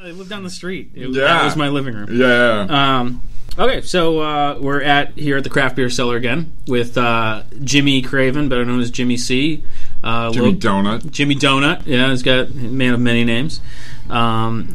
I lived down the street. That was my living room. Yeah. Okay, so we're here at the Craft Beer Cellar again with Jimmy Craven, better known as Jimmy C. Jimmy Donut. Jimmy Donut. Yeah, he's got a man of many names.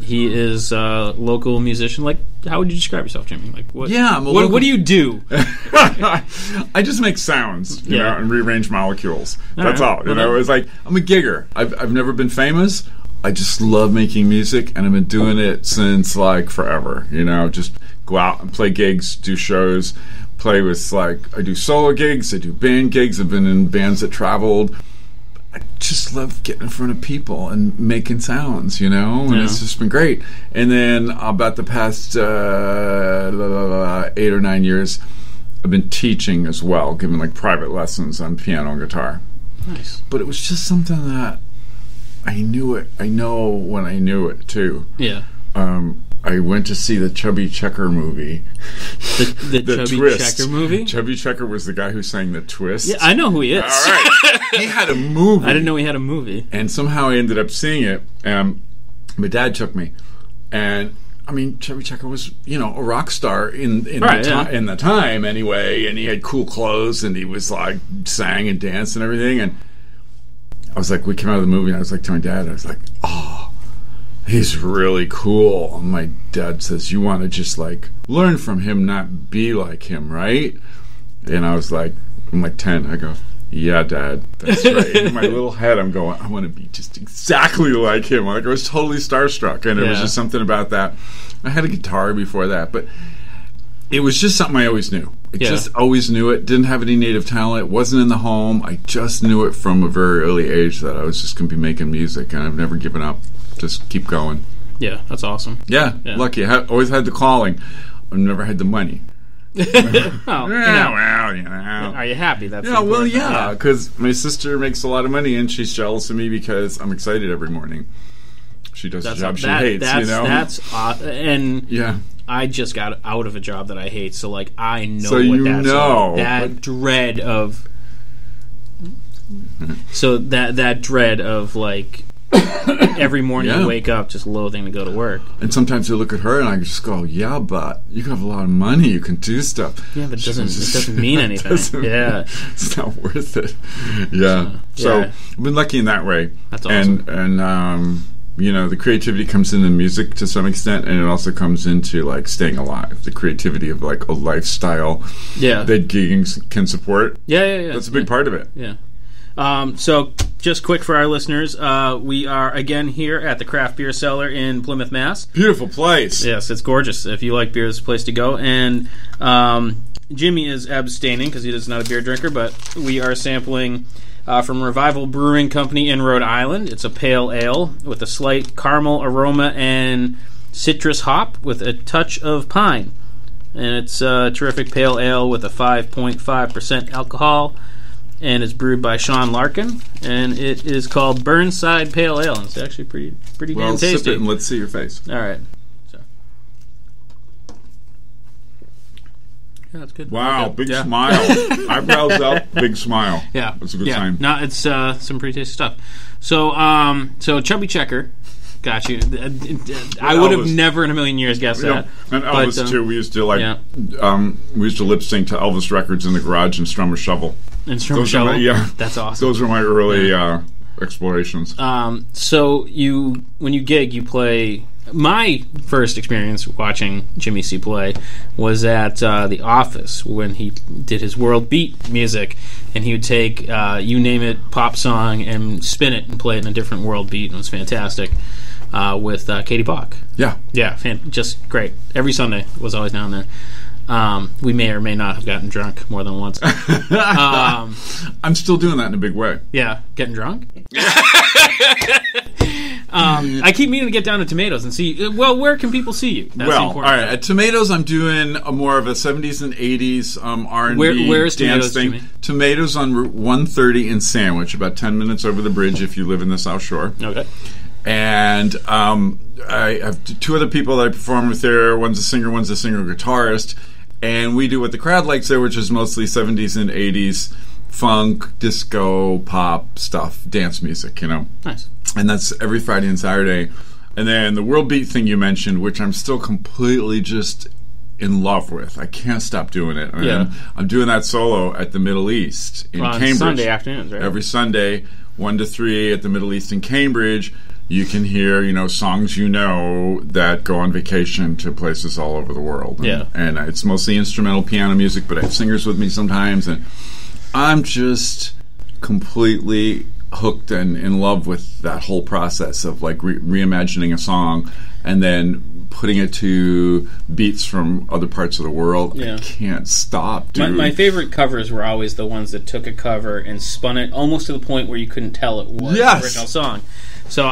He is a local musician. Like, how would you describe yourself, Jimmy? Like, what? Yeah, what do you do? I just make sounds, you know, and rearrange molecules. That's all. You know, it's like I'm a gigger. I've never been famous. I just love making music, and I've been doing it since like forever. You know, just go out and play gigs, do shows, play with I do solo gigs, I do band gigs. I've been in bands that traveled. I just love getting in front of people and making sounds, you know, and it's just been great. And then about the past 8 or 9 years, I've been teaching as well, giving like private lessons on piano and guitar. Nice. But it was just something that I knew it. I know when I knew it too. Yeah. I went to see the Chubby Checker movie. The Chubby Twist. Checker movie? Chubby Checker was the guy who sang The Twist. Yeah, I know who he is. All right. He had a movie. I didn't know he had a movie. And somehow I ended up seeing it. My dad took me. And, I mean, Chubby Checker was, you know, a rock star in the time anyway. And he had cool clothes and he was like, sang and danced and everything. And I was like, we came out of the movie and I was like, to my dad, I was like, oh, he's really cool. And my dad says, you want to just like learn from him, not be like him, right? And I was like, I'm like 10. I go, yeah, Dad, that's right. In my little head, I'm going, I want to be just exactly like him. Like I was totally starstruck, and it was just something about that. I had a guitar before that, but it was just something I always knew. I just always knew it. Didn't have any native talent. Wasn't in the home. I just knew it from a very early age that I was just going to be making music, and I've never given up. Just keep going. Yeah, that's awesome. Yeah. Lucky. I always had the calling. I've never had the money. Well, you know. Are you happy? That's because my sister makes a lot of money, and she's jealous of me because I'm excited every morning. She does a job she hates, you know? That's and I just got out of a job that I hate, so like I know what that's like. That dread of that dread of like every morning you wake up just loathing to go to work. And sometimes I look at her and I just go, yeah, but you have a lot of money, you can do stuff. Yeah, but it doesn't mean anything. It's not worth it. So I've been lucky in that way. That's awesome. And you know, the creativity comes into music to some extent, and it also comes into like staying alive. The creativity of like a lifestyle that gigging can support. Yeah. That's a big part of it. Yeah. So, just quick for our listeners, we are again here at the Craft Beer Cellar in Plymouth, Mass. Beautiful place. Yes, it's gorgeous. If you like beer, it's a place to go. And Jimmy is abstaining because he is not a beer drinker, but we are sampling from Revival Brewing Company in Rhode Island. It's a pale ale with a slight caramel aroma and citrus hop with a touch of pine. And it's a terrific pale ale with a 5.5% alcohol. And it's brewed by Sean Larkin, and it is called Burnside Pale Ale. And it's actually pretty damn tasty. Sip it and let's see your face. All right. So. Yeah, that's good. Wow, big smile. Eyebrows up, big smile. Yeah, that's a good sign. No, it's some pretty tasty stuff. So, Chubby Checker. Got you. I would have never in a million years guessed that. And Elvis too. We used to we used to lip sync to Elvis records in the garage and strum a shovel. And strum a shovel. That's awesome. Those are my early explorations. So when you gig, you play. My first experience watching Jimmy C play was at The Office when he did his world beat music, and he would take you name it pop song and spin it and play it in a different world beat, and it was fantastic. With Katie Bach. Yeah, just great. Every Sunday was always down there. We may or may not have gotten drunk more than once. I'm still doing that in a big way. Yeah, getting drunk? I keep meaning to get down to Tomatoes and see, where can people see you? That's all right, at Tomatoes I'm doing more of a 70s and 80s R&B where's dance Tomatoes, thing. Jimmy? Tomatoes on Route 130 in Sandwich, about 10 minutes over the bridge if you live in the South Shore. Okay. And I have two other people that I perform with there. One's a singer, one's a singer-guitarist. And we do what the crowd likes there, which is mostly 70s and 80s funk, disco, pop stuff, dance music, you know. Nice. And that's every Friday and Saturday. And then the world beat thing you mentioned, which I'm still completely just in love with. I can't stop doing it. I'm doing that solo at the Middle East in Cambridge. Sunday afternoons, right? Every Sunday, 1 to 3 at the Middle East in Cambridge. You can hear, songs that go on vacation to places all over the world. And it's mostly instrumental piano music, but I have singers with me sometimes, and I'm just completely hooked and in love with that whole process of like reimagining a song and then putting it to beats from other parts of the world. I can't stop, dude. My favorite covers were always the ones that took a cover and spun it almost to the point where you couldn't tell it was the original song. So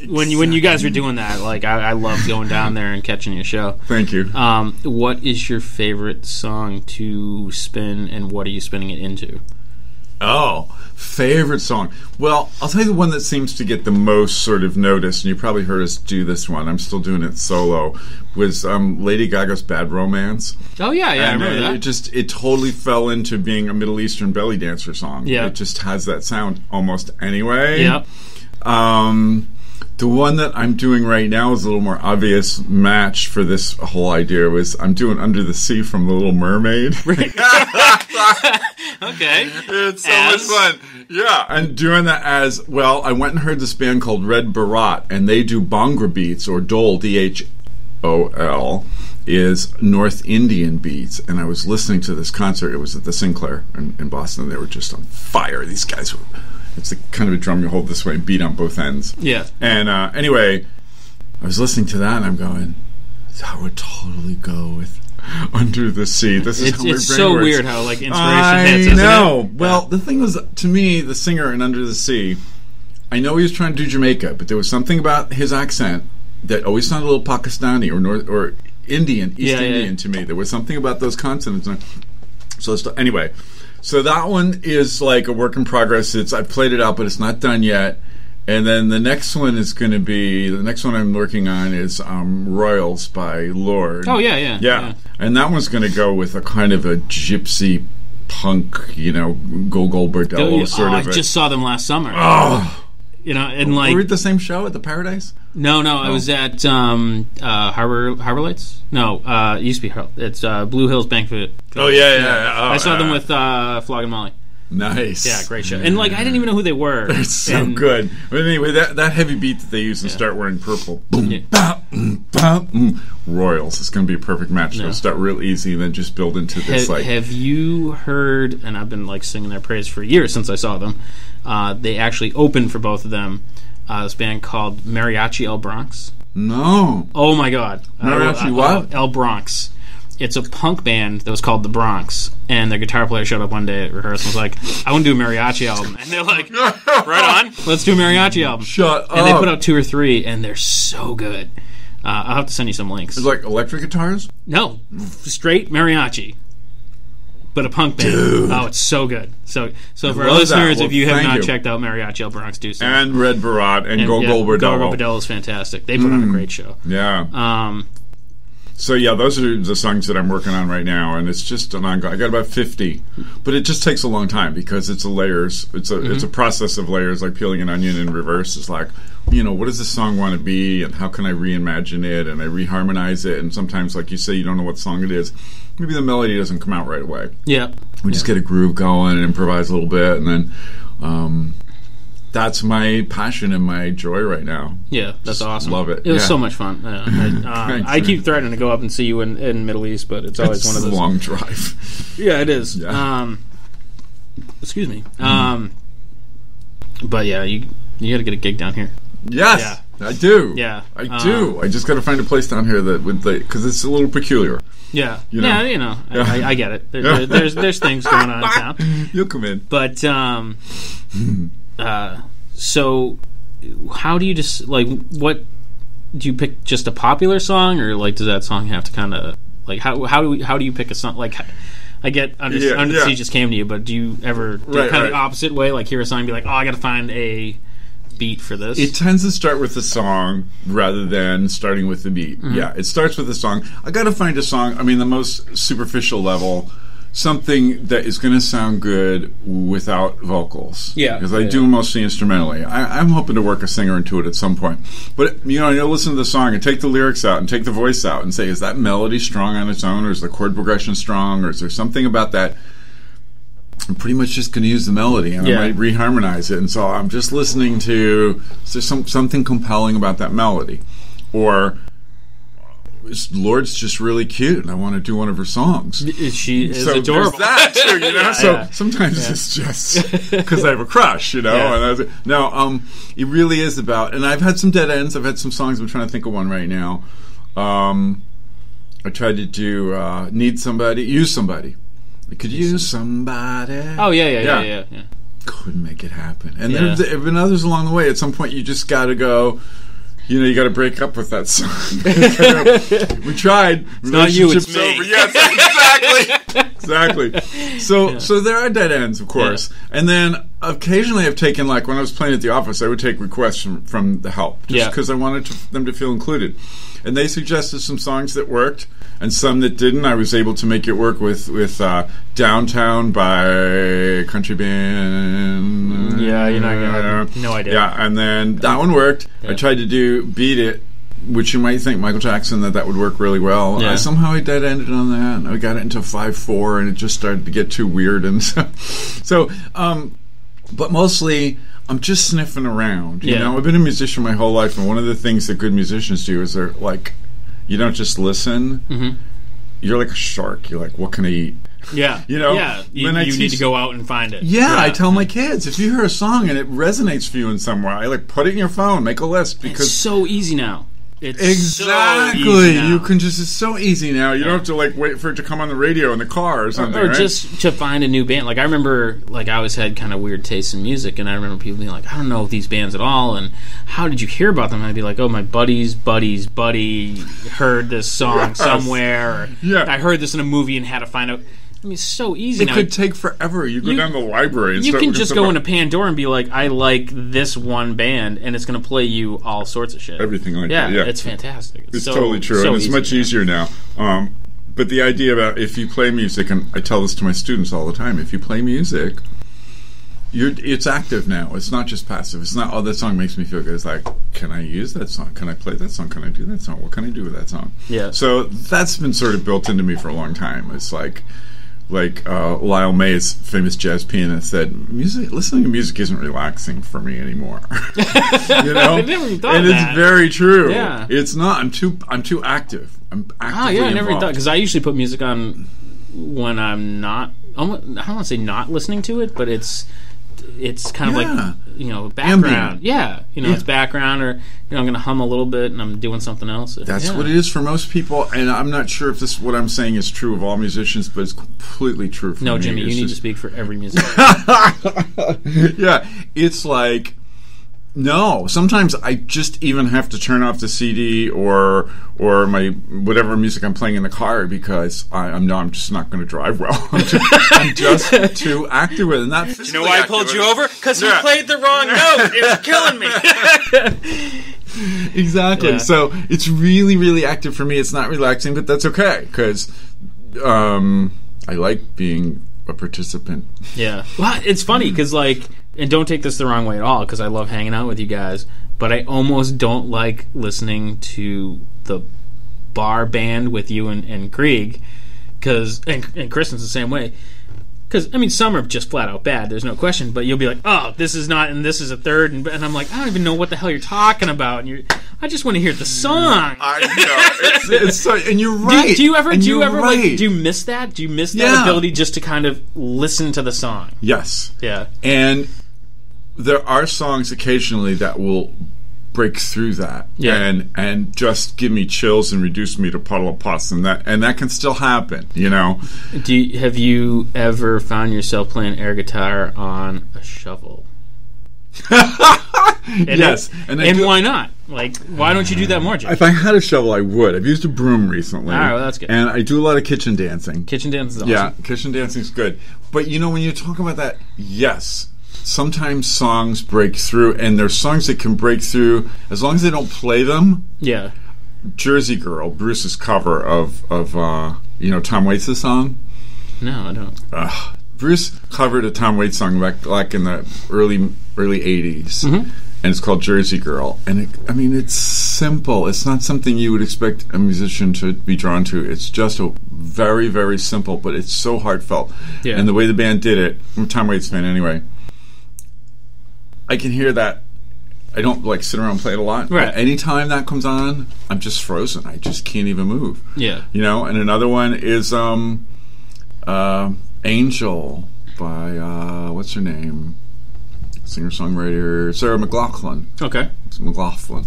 when you guys were doing that, like I loved going down there and catching your show. Thank you. What is your favorite song to spin, and what are you spinning it into? Oh, favorite song. Well, I'll tell you the one that seems to get the most sort of notice, and you probably heard us do this one. I'm still doing it solo. Was Lady Gaga's "Bad Romance." Oh yeah, I remember that. It totally fell into being a Middle Eastern belly dancer song. Yeah, it just has that sound almost anyway. Yep. The one that I'm doing right now is a little more obvious match for this whole idea. I'm doing "Under the Sea" from The Little Mermaid. Okay. It's so much fun. Yeah, and doing that as, well, I went and heard this band called Inebri-art, and they do Bhangra beats, or Dhol, D-H-O-L, is North Indian beats, and I was listening to this concert. It was at the Sinclair in Boston. They were just on fire. These guys were... It's kind of a drum you hold this way and beat on both ends. Yeah. And anyway, I was listening to that, and I'm going, that would totally go with "Under the Sea." This is it's so works. Weird how like inspiration hits, isn't know. It? Well, the thing was, to me, the singer in "Under the Sea," I know he was trying to do Jamaica, but there was something about his accent that always sounded a little Pakistani or Indian, East Indian to me. There was something about those consonants. So anyway. So that one is like a work in progress. I've played it out, but it's not done yet. And then the next one I'm working on is Royals by Lord. Oh, yeah. And that one's going to go with a kind of a gypsy punk, Gogol Bordello sort of. I just saw them last summer. Oh! And like... Were we at the same show at the Paradise? No, I was at Harbor Lights? No, it used to be... It's Blue Hills Banquet. Oh, yeah. I saw them with Flog and Molly. Nice. Yeah, great show. And like I didn't even know who they were. They're so good. But anyway, that heavy beat that they use and start wearing purple. Boom, Royals. It's going to be a perfect match. It'll start real easy and then just build into this. Have you heard, and I've been like singing their praise for years since I saw them, they actually opened for both of them, this band called Mariachi El Bronx. No. Oh my God. Mariachi what? El Bronx. It's a punk band that was called The Bronx, and their guitar player showed up one day at rehearsal and was like, I want to do a mariachi album. And they're like, right on, let's do a mariachi album. Shut up. And they put out 2 or 3, and they're so good. I'll have to send you some links. It's like electric guitars? No, straight mariachi, but a punk band. Dude. Oh, it's so good. So for our listeners, if you have not checked out Mariachi El Bronx, do so. And Red Barat and Gogol Bordello. Gogol Bordello is fantastic. They put on a great show. Yeah. So yeah, those are the songs that I'm working on right now, and it's just an ongoing. I got about 50, but it just takes a long time because it's layers. It's a process of layers, like peeling an onion in reverse. It's like, what does this song want to be, and how can I reimagine it, and I reharmonize it, and sometimes, like you say, you don't know what song it is. Maybe the melody doesn't come out right away. Yeah, we just get a groove going and improvise a little bit, and then. That's my passion and my joy right now. Yeah, that's just awesome. Love it. It was so much fun. I keep threatening to go up and see you in Middle East, but it's always one of those. It's a long drive. Yeah, it is. Yeah. Excuse me. But yeah, you got to get a gig down here. Yes, yeah. I do. Yeah, I do. I just got to find a place down here that would, because it's a little peculiar. Yeah, I get it. There's things going on in town. You'll come in, but so how do you just what do you pick? Just a popular song, or does that song have to kind of how do you pick a song? I get Under the Sea just came to you, but do you ever do kind of the opposite way? Hear a song and be like, oh, I got to find a beat for this? It tends to start with the song rather than starting with the beat. Mm-hmm. Yeah, it starts with the song. I got to find a song. I mean, the most superficial level something that is going to sound good without vocals. Yeah. Because I do mostly instrumentally. I'm hoping to work a singer into it at some point. But, you'll listen to the song and take the lyrics out and take the voice out and say, is that melody strong on its own, or is the chord progression strong, or is there something about that? I'm pretty much just going to use the melody, and I might reharmonize it. And so I'm just listening to, is there something compelling about that melody? Or, Lord's just really cute, and I want to do one of her songs. She is adorable. That too, So sometimes it's just because I have a crush, And it really is about. And I've had some dead ends. I've had some songs. I'm trying to think of one right now. I tried to do "Need Somebody," "Use Somebody." I could use somebody. Oh yeah. Couldn't make it happen. And there have been others along the way. At some point, you just got to go. You got to break up with that song. We tried. It's not you, it's me. Over. Yes, exactly. So there are dead ends, of course. Yeah. And then occasionally I've taken, like when I was playing at the office, I would take requests from the help, just because I wanted them to feel included. And they suggested some songs that worked and some that didn't. I was able to make it work with Downtown by Country Band. Yeah, you're not going to no idea. Yeah, and then that one worked. Yeah. I tried to do Beat It, which you might think Michael Jackson that would work really well. Yeah. Somehow I dead ended on that. And I got it into 5/4, and it just started to get too weird. And but mostly I'm just sniffing around. You know, I've been a musician my whole life, and one of the things that good musicians do is they're like, you don't just listen. Mm-hmm. You're like a shark. You're like, what can I eat? Yeah. You need to go out and find it. Yeah, I tell my kids, if you hear a song and it resonates for you in some way, put it in your phone, make a list. Because it's so easy now. It's exactly. So easy now. You can it's so easy now. You don't have to wait for it to come on the radio in the car or something. Or just to find a new band. I remember I always had kind of weird tastes in music, and I remember people being like, I don't know these bands at all, and how did you hear about them? And I'd be like, oh, my buddy's buddy heard this song somewhere. Or, I heard this in a movie and had to find out. I mean, it's so easy now. It could take forever. You go down to the library and you can just go into Pandora and be like, I like this one band, and it's going to play you all sorts of shit. Everything like that, yeah. It's fantastic. It's totally true, and it's much easier now. But the idea about if you play music, and I tell this to my students all the time, if you play music, it's active now. It's not just passive. It's not, oh, that song makes me feel good. It's like, can I use that song? Can I play that song? Can I do that song? What can I do with that song? Yeah. So that's been sort of built into me for a long time. It's like Lyle May's famous jazz pianist said, listening to music isn't relaxing for me anymore. I never even thought and that. It's very true. Yeah. It's not. I'm too active. I'm actively I never involved. thought, because I usually put music on when I'm not. I don't want to say not listening to it, but it's kind of like background. Ambient. Yeah, it's background, or I'm going to hum a little bit and I'm doing something else. That's what it is for most people, and I'm not sure if what I'm saying is true of all musicians, but it's completely true for me. No, Jimmy, you need to speak for every musician. Yeah, it's like. No, sometimes I just even have to turn off the CD or my whatever music I'm playing in the car because I'm just not going to drive well. I'm just too active with it. Not do you know why I pulled you over? Because you played the wrong note. It was killing me. Exactly. Yeah. So it's really, really active for me. It's not relaxing, but that's okay because I like being a participant. Yeah. Well, it's funny because and don't take this the wrong way at all, because I love hanging out with you guys, but I almost don't like listening to the bar band with you and Krieg, and Kristen's the same way. Because, some are just flat out bad, there's no question, but you'll be like, oh, this is not, and this is a third, and I'm like, I don't even know what the hell you're talking about, and I just want to hear the song. I know. It's so, and you're right. Do you ever do you miss that? Do you miss that ability just to kind of listen to the song? Yes. Yeah. And there are songs occasionally that will break through that and just give me chills and reduce me to puddle of pus, and that can still happen, Have you ever found yourself playing air guitar on a shovel? Yes. And why not? Why don't you do that more, Jim? If I had a shovel, I would. I've used a broom recently. All right, well, that's good. And I do a lot of kitchen dancing. Kitchen dancing is awesome. Yeah, kitchen dancing is good. But, when you talk about that, yes, sometimes songs break through, and there's songs that can break through as long as they don't play them. Yeah. Jersey Girl, Bruce's cover of Tom Waits' song. No, I don't. Bruce covered a Tom Waits song back in the early 80s, and it's called Jersey Girl. And it's simple. It's not something you would expect a musician to be drawn to. It's just a very, very simple, but it's so heartfelt. Yeah. And the way the band did it, I'm a Tom Waits fan anyway, I can hear that. I don't sit around and play it a lot. Right. But anytime that comes on, I'm just frozen. I just can't even move. Yeah. And another one is Angel by what's her name? Singer-songwriter Sarah McLachlan. Okay. It's McLaughlin.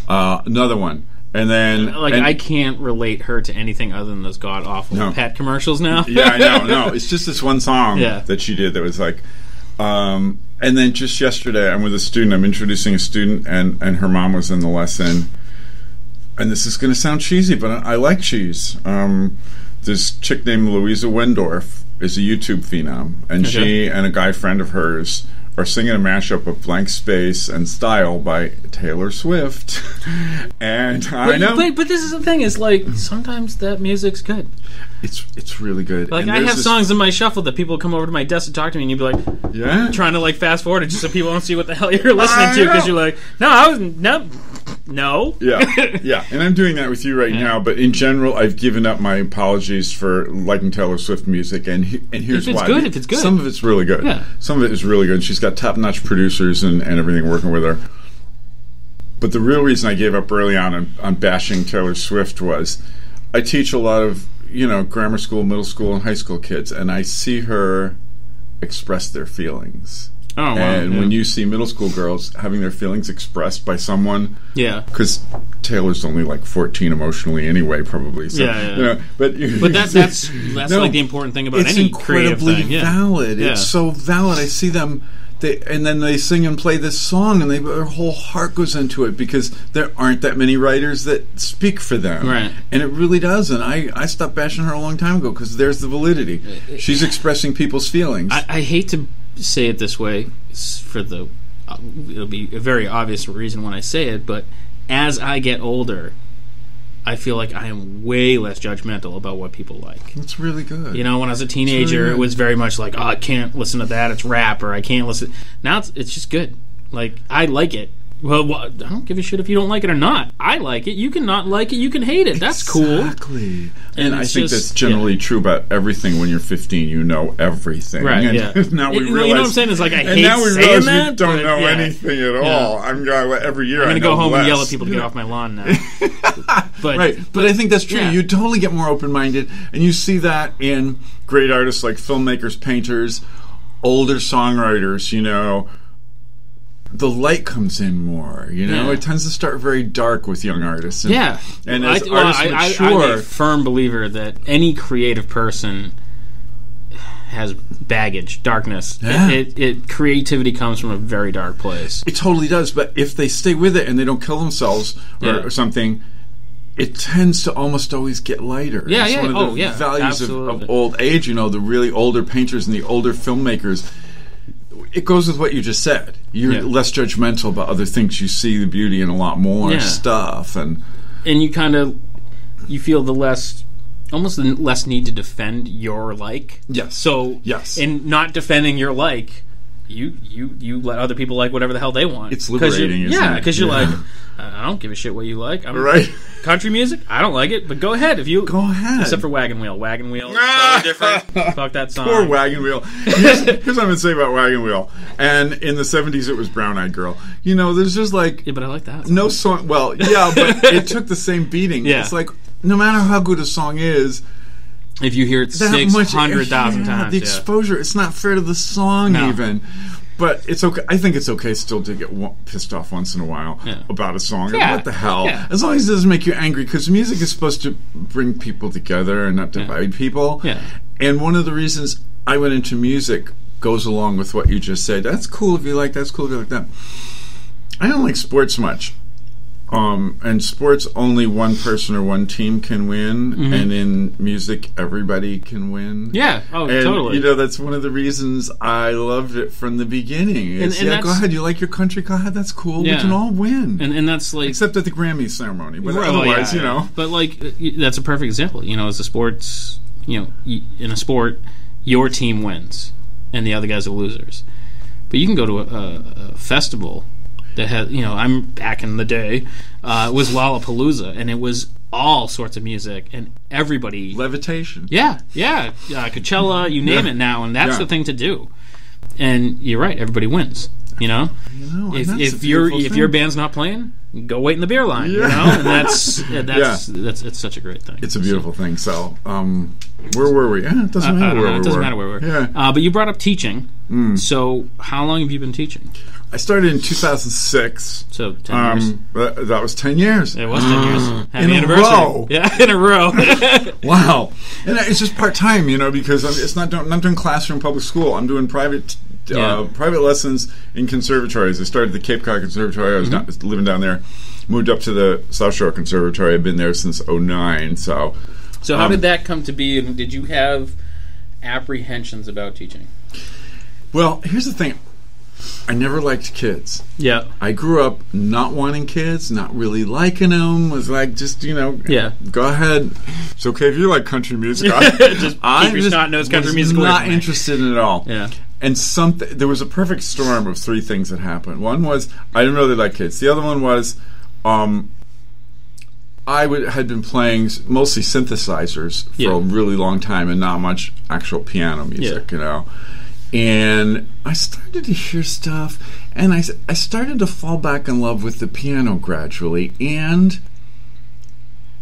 Another one. And then I can't relate her to anything other than those god awful pet commercials now. Yeah, I know. No, it's just this one song that she did that was and then just yesterday I'm with a student. I'm introducing a student and her mom was in the lesson. And this is going to sound cheesy, but I like cheese. This chick named Louisa Wendorf is a YouTube phenom, and she and a guy friend of hers are singing a mashup of Blank Space and Style by Taylor Swift. And I know. But this is the thing, is sometimes that music's good. It's really good. I have songs in my shuffle that people come over to my desk to talk to me, and you'd be like, trying to fast forward it just so people don't see what the hell you're listening to, because you're like, no. Yeah. And I'm doing that with you right now, but in general, I've given up my apologies for liking Taylor Swift music, and here's why. If it's good. Some of it's really good. Yeah. Some of it is really good. She's got top-notch producers and everything working with her. But the real reason I gave up early on bashing Taylor Swift was I teach a lot of, grammar school, middle school, and high school kids, and I see her express their feelings. Oh, wow. And when you see middle school girls having their feelings expressed by someone, because Taylor's only 14 emotionally anyway, probably. So, but that's the important thing about any creative thing. It's incredibly valid. Yeah. It's so valid. I see them. And then they sing and play this song, and their whole heart goes into it, because there aren't that many writers that speak for them. Right. And it really does. And I stopped bashing her a long time ago, because there's the validity. She's expressing people's feelings. I hate to say it this way, it'll be a very obvious reason when I say it, but as I get older, I feel like I am way less judgmental about what people like. It's really good. When I was a teenager, it was very much like, I can't listen to that, it's rap, or I can't listen. Now it's just good. I like it. Well, I don't give a shit if you don't like it or not. I like it. You can not like it. You can hate it. That's cool. Exactly. And I think that's generally true about everything. When you're 15, you know everything. Right, and now we realize... You know what I'm saying? It's I hate saying that. And now we realize we don't know anything at all. Every year I'm going to go home and yell at people to get off my lawn now. But I think that's true. Yeah. You totally get more open-minded. And you see that in great artists like filmmakers, painters, older songwriters, the light comes in more, It tends to start very dark with young artists. And as artists mature... I'm a firm believer that any creative person has baggage, darkness. Yeah. Creativity comes from a very dark place. It totally does, but if they stay with it and they don't kill themselves or something... It tends to almost always get lighter. Yeah, it's one of the values of old age, the really older painters and the older filmmakers. It goes with what you just said. You're less judgmental about other things. You see the beauty in a lot more stuff, and you you feel almost the less need to defend your like. Yes. So in not defending your like, you let other people like whatever the hell they want. It's liberating, isn't it? Because you're like, I don't give a shit what you like. Right. Country music, I don't like it, but go ahead. Go ahead. Except for Wagon Wheel. Wagon Wheel is totally different. Fuck that song. Poor Wagon Wheel. Here's what I'm going to say about Wagon Wheel. And in the 70s, it was Brown Eyed Girl. There's just Yeah, but I like that song. No song. Well, yeah, but it took the same beating. Yeah. It's like, no matter how good a song is... If you hear it 600,000 times. The exposure, it's not fair to the song even. But it's okay. I think it's okay still to get pissed off once in a while about a song. Yeah. What the hell? Yeah. As long as it doesn't make you angry, because music is supposed to bring people together and not divide people. Yeah. And one of the reasons I went into music goes along with what you just said. That's cool if you like. That's cool if you like that. I don't like sports much. And sports, only one person or one team can win, and in music, everybody can win. Yeah, totally. That's one of the reasons I loved it from the beginning. It's, and go ahead, you like your country, go ahead, that's cool. Yeah. We can all win. And that's like... Except at the Grammy ceremony, but otherwise, But that's a perfect example. As a sports in a sport, your team wins and the other guys are losers. But you can go to a festival that has, I'm back in the day, it was Lollapalooza, and it was all sorts of music, and everybody... Levitation. Yeah. Coachella, you name it now, and that's the thing to do. And you're right, everybody wins. If your band's not playing, go wait in the beer line. And that's it's such a great thing. It's a beautiful thing. So, where were we? It doesn't matter where we were. It doesn't matter where we were. Yeah. But you brought up teaching. So, how long have you been teaching? I started in 2006. So 10 years. That was 10 years. It was 10 years. Happy in anniversary. A row. Yeah, in a row. Wow. And it's just part-time, because I'm not doing classroom public school. I'm doing private lessons in conservatories. I started at the Cape Cod Conservatory. I was living down there. Moved up to the South Shore Conservatory. I've been there since 2009. So how did that come to be, and did you have apprehensions about teaching? Well, here's the thing. I never liked kids. Yeah. I grew up not wanting kids, not really liking them. Was like, just, go ahead. It's okay if you like country music. Just keep your snot-nosed country music away. Not interested in it at all. Yeah. And there was a perfect storm of three things that happened. One was, I didn't really like kids. The other one was, had been playing mostly synthesizers for a really long time and not much actual piano music, And I started to hear stuff, and I started to fall back in love with the piano gradually, and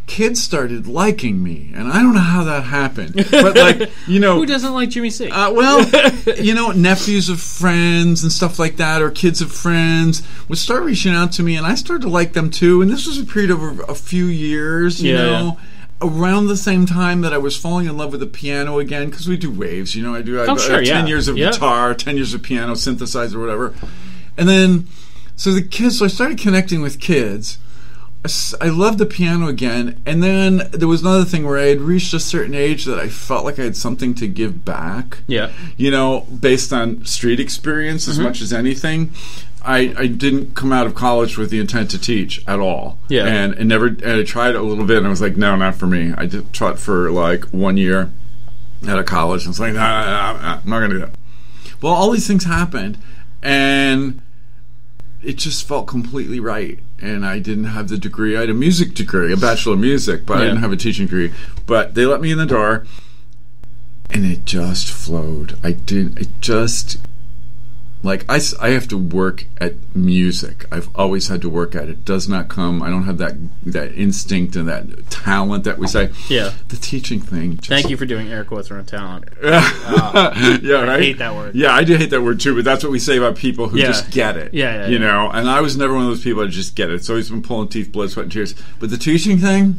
kids started liking me, and I don't know how that happened. But who doesn't like Jimmy C? Nephews of friends and stuff like that, or kids of friends would start reaching out to me, and I started to like them too. And this was a period over a few years, you know. Around the same time that I was falling in love with the piano again, because we do waves, I do 10 years of guitar, 10 years of piano, synthesizer, whatever. And then, so I started connecting with kids. I loved the piano again. And then there was another thing where I had reached a certain age that I felt like I had something to give back. Yeah. Based on street experience as much as anything. I didn't come out of college with the intent to teach at all. Yeah. And I tried a little bit, and I was like, no, not for me. I did taught for 1 year at a college. And I was like, no, I'm not going to do that. Well, all these things happened, and it just felt completely right. And I didn't have the degree. I had a music degree, a Bachelor of Music, but I didn't have a teaching degree. But they let me in the door, and it just flowed. I have to work at music. I've always had to work at it. It does not come. I don't have that instinct and that talent that we say. Yeah. The teaching thing. Thank you for doing air quotes around talent. Yeah, right? I hate that word. Yeah, I do hate that word too, but that's what we say about people who just get it. Yeah. And I was never one of those people that just get it. It's always been pulling teeth, blood, sweat, and tears. But the teaching thing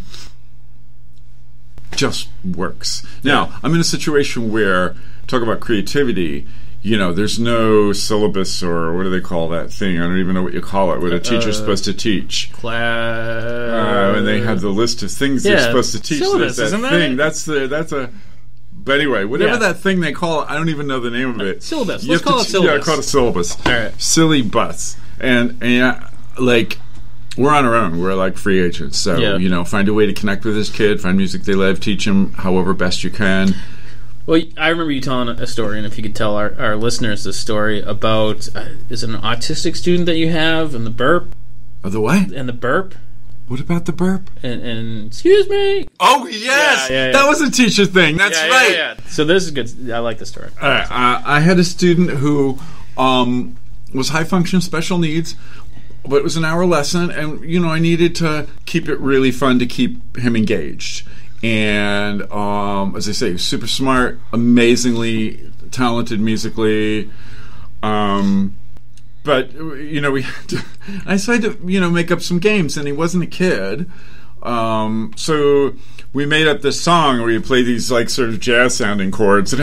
just works. Now, I'm in a situation where, talk about creativity, there's no syllabus, or what do they call that thing? I don't even know what you call it, what a teacher's supposed to teach. Class. And they have the list of things they're supposed to teach. Syllabus, that isn't thing. That? But anyway, whatever that thing they call it, I don't even know the name of it. Syllabus. Let's call it syllabus. Yeah, call it a syllabus. All right. Silly butts. And we're on our own. We're like free agents. So, find a way to connect with this kid, find music they love, teach him however best you can. Well, I remember you telling a story, and if you could tell our listeners this story about, is it an autistic student that you have, and the burp? Oh, the what? And the burp. What about the burp? And excuse me. Oh, yes! Yeah. That was a teacher thing. That's right. Yeah. So this is good. I like the story. All right. I had a student who was high-function special needs, but it was an hour lesson, and, I needed to keep it really fun to keep him engaged. And as I say, super smart, amazingly talented musically. But we had to, I decided to make up some games, and he wasn't a kid. So we made up this song where you play these sort of jazz sounding chords.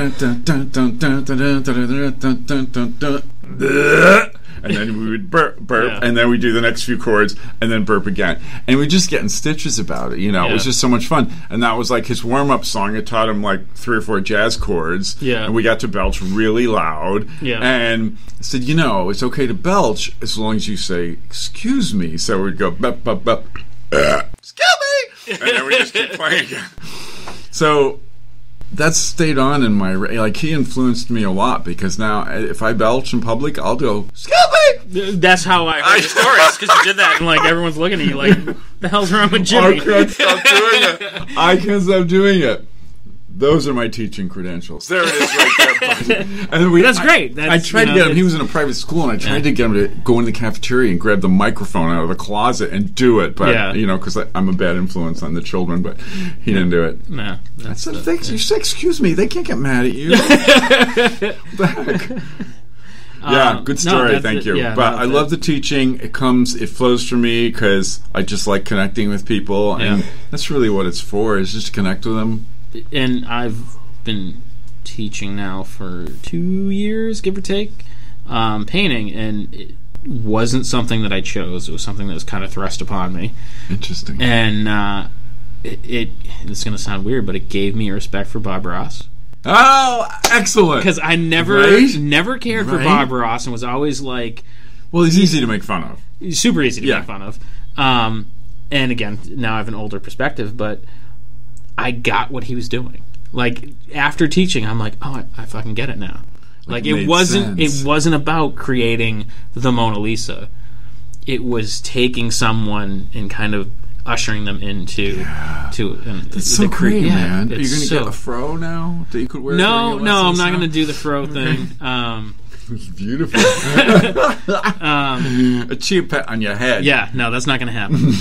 And then we would burp, and then we do the next few chords, and then burp again. And we just getting stitches about it, It was just so much fun. And that was his warm-up song. I taught him 3 or 4 jazz chords, and we got to belch really loud. Yeah. And I said, it's okay to belch as long as you say, excuse me. So we'd go, bup, bup, bup, excuse me! And then we just keep playing again. So that's stayed on in my, like, he influenced me a lot, because now if I belch in public, I'll go, excuse me. That's how I heard the stories, because you did that, and like everyone's looking at you like, the hell's wrong with Jimmy? I can't stop doing it. I can't stop doing it. Those are my teaching credentials. There it is, right there. And that's great. I tried to get him. He was in a private school, and I tried to get him to go into the cafeteria and grab the microphone out of the closet and do it. But because I'm a bad influence on the children, but he didn't do it. No, I said, "You say, excuse me. They can't get mad at you." What the heck? Yeah, good story. Thank you. Yeah, but I love the teaching. It flows for me because I just like connecting with people, and that's really what it's for. Is just to connect with them. And I've been teaching now for 2 years, give or take, painting, and it wasn't something that I chose. It was something that was kind of thrust upon me. Interesting. And it's going to sound weird, but it gave me a respect for Bob Ross. Oh, excellent! Because I never cared for Bob Ross, and was always like, well, he's easy to make fun of. He's super easy to make fun of. And again, now I have an older perspective, but I got what he was doing. Like, after teaching, I'm like, oh, I fucking get it now. Like it wasn't about creating the Mona Lisa. It was taking someone and kind of ushering them into that's so great, man. Are you going to get a fro now that you could wear? No, I'm not going to do the fro thing. It's beautiful. A cheap pet on your head. Yeah, no, that's not going to happen.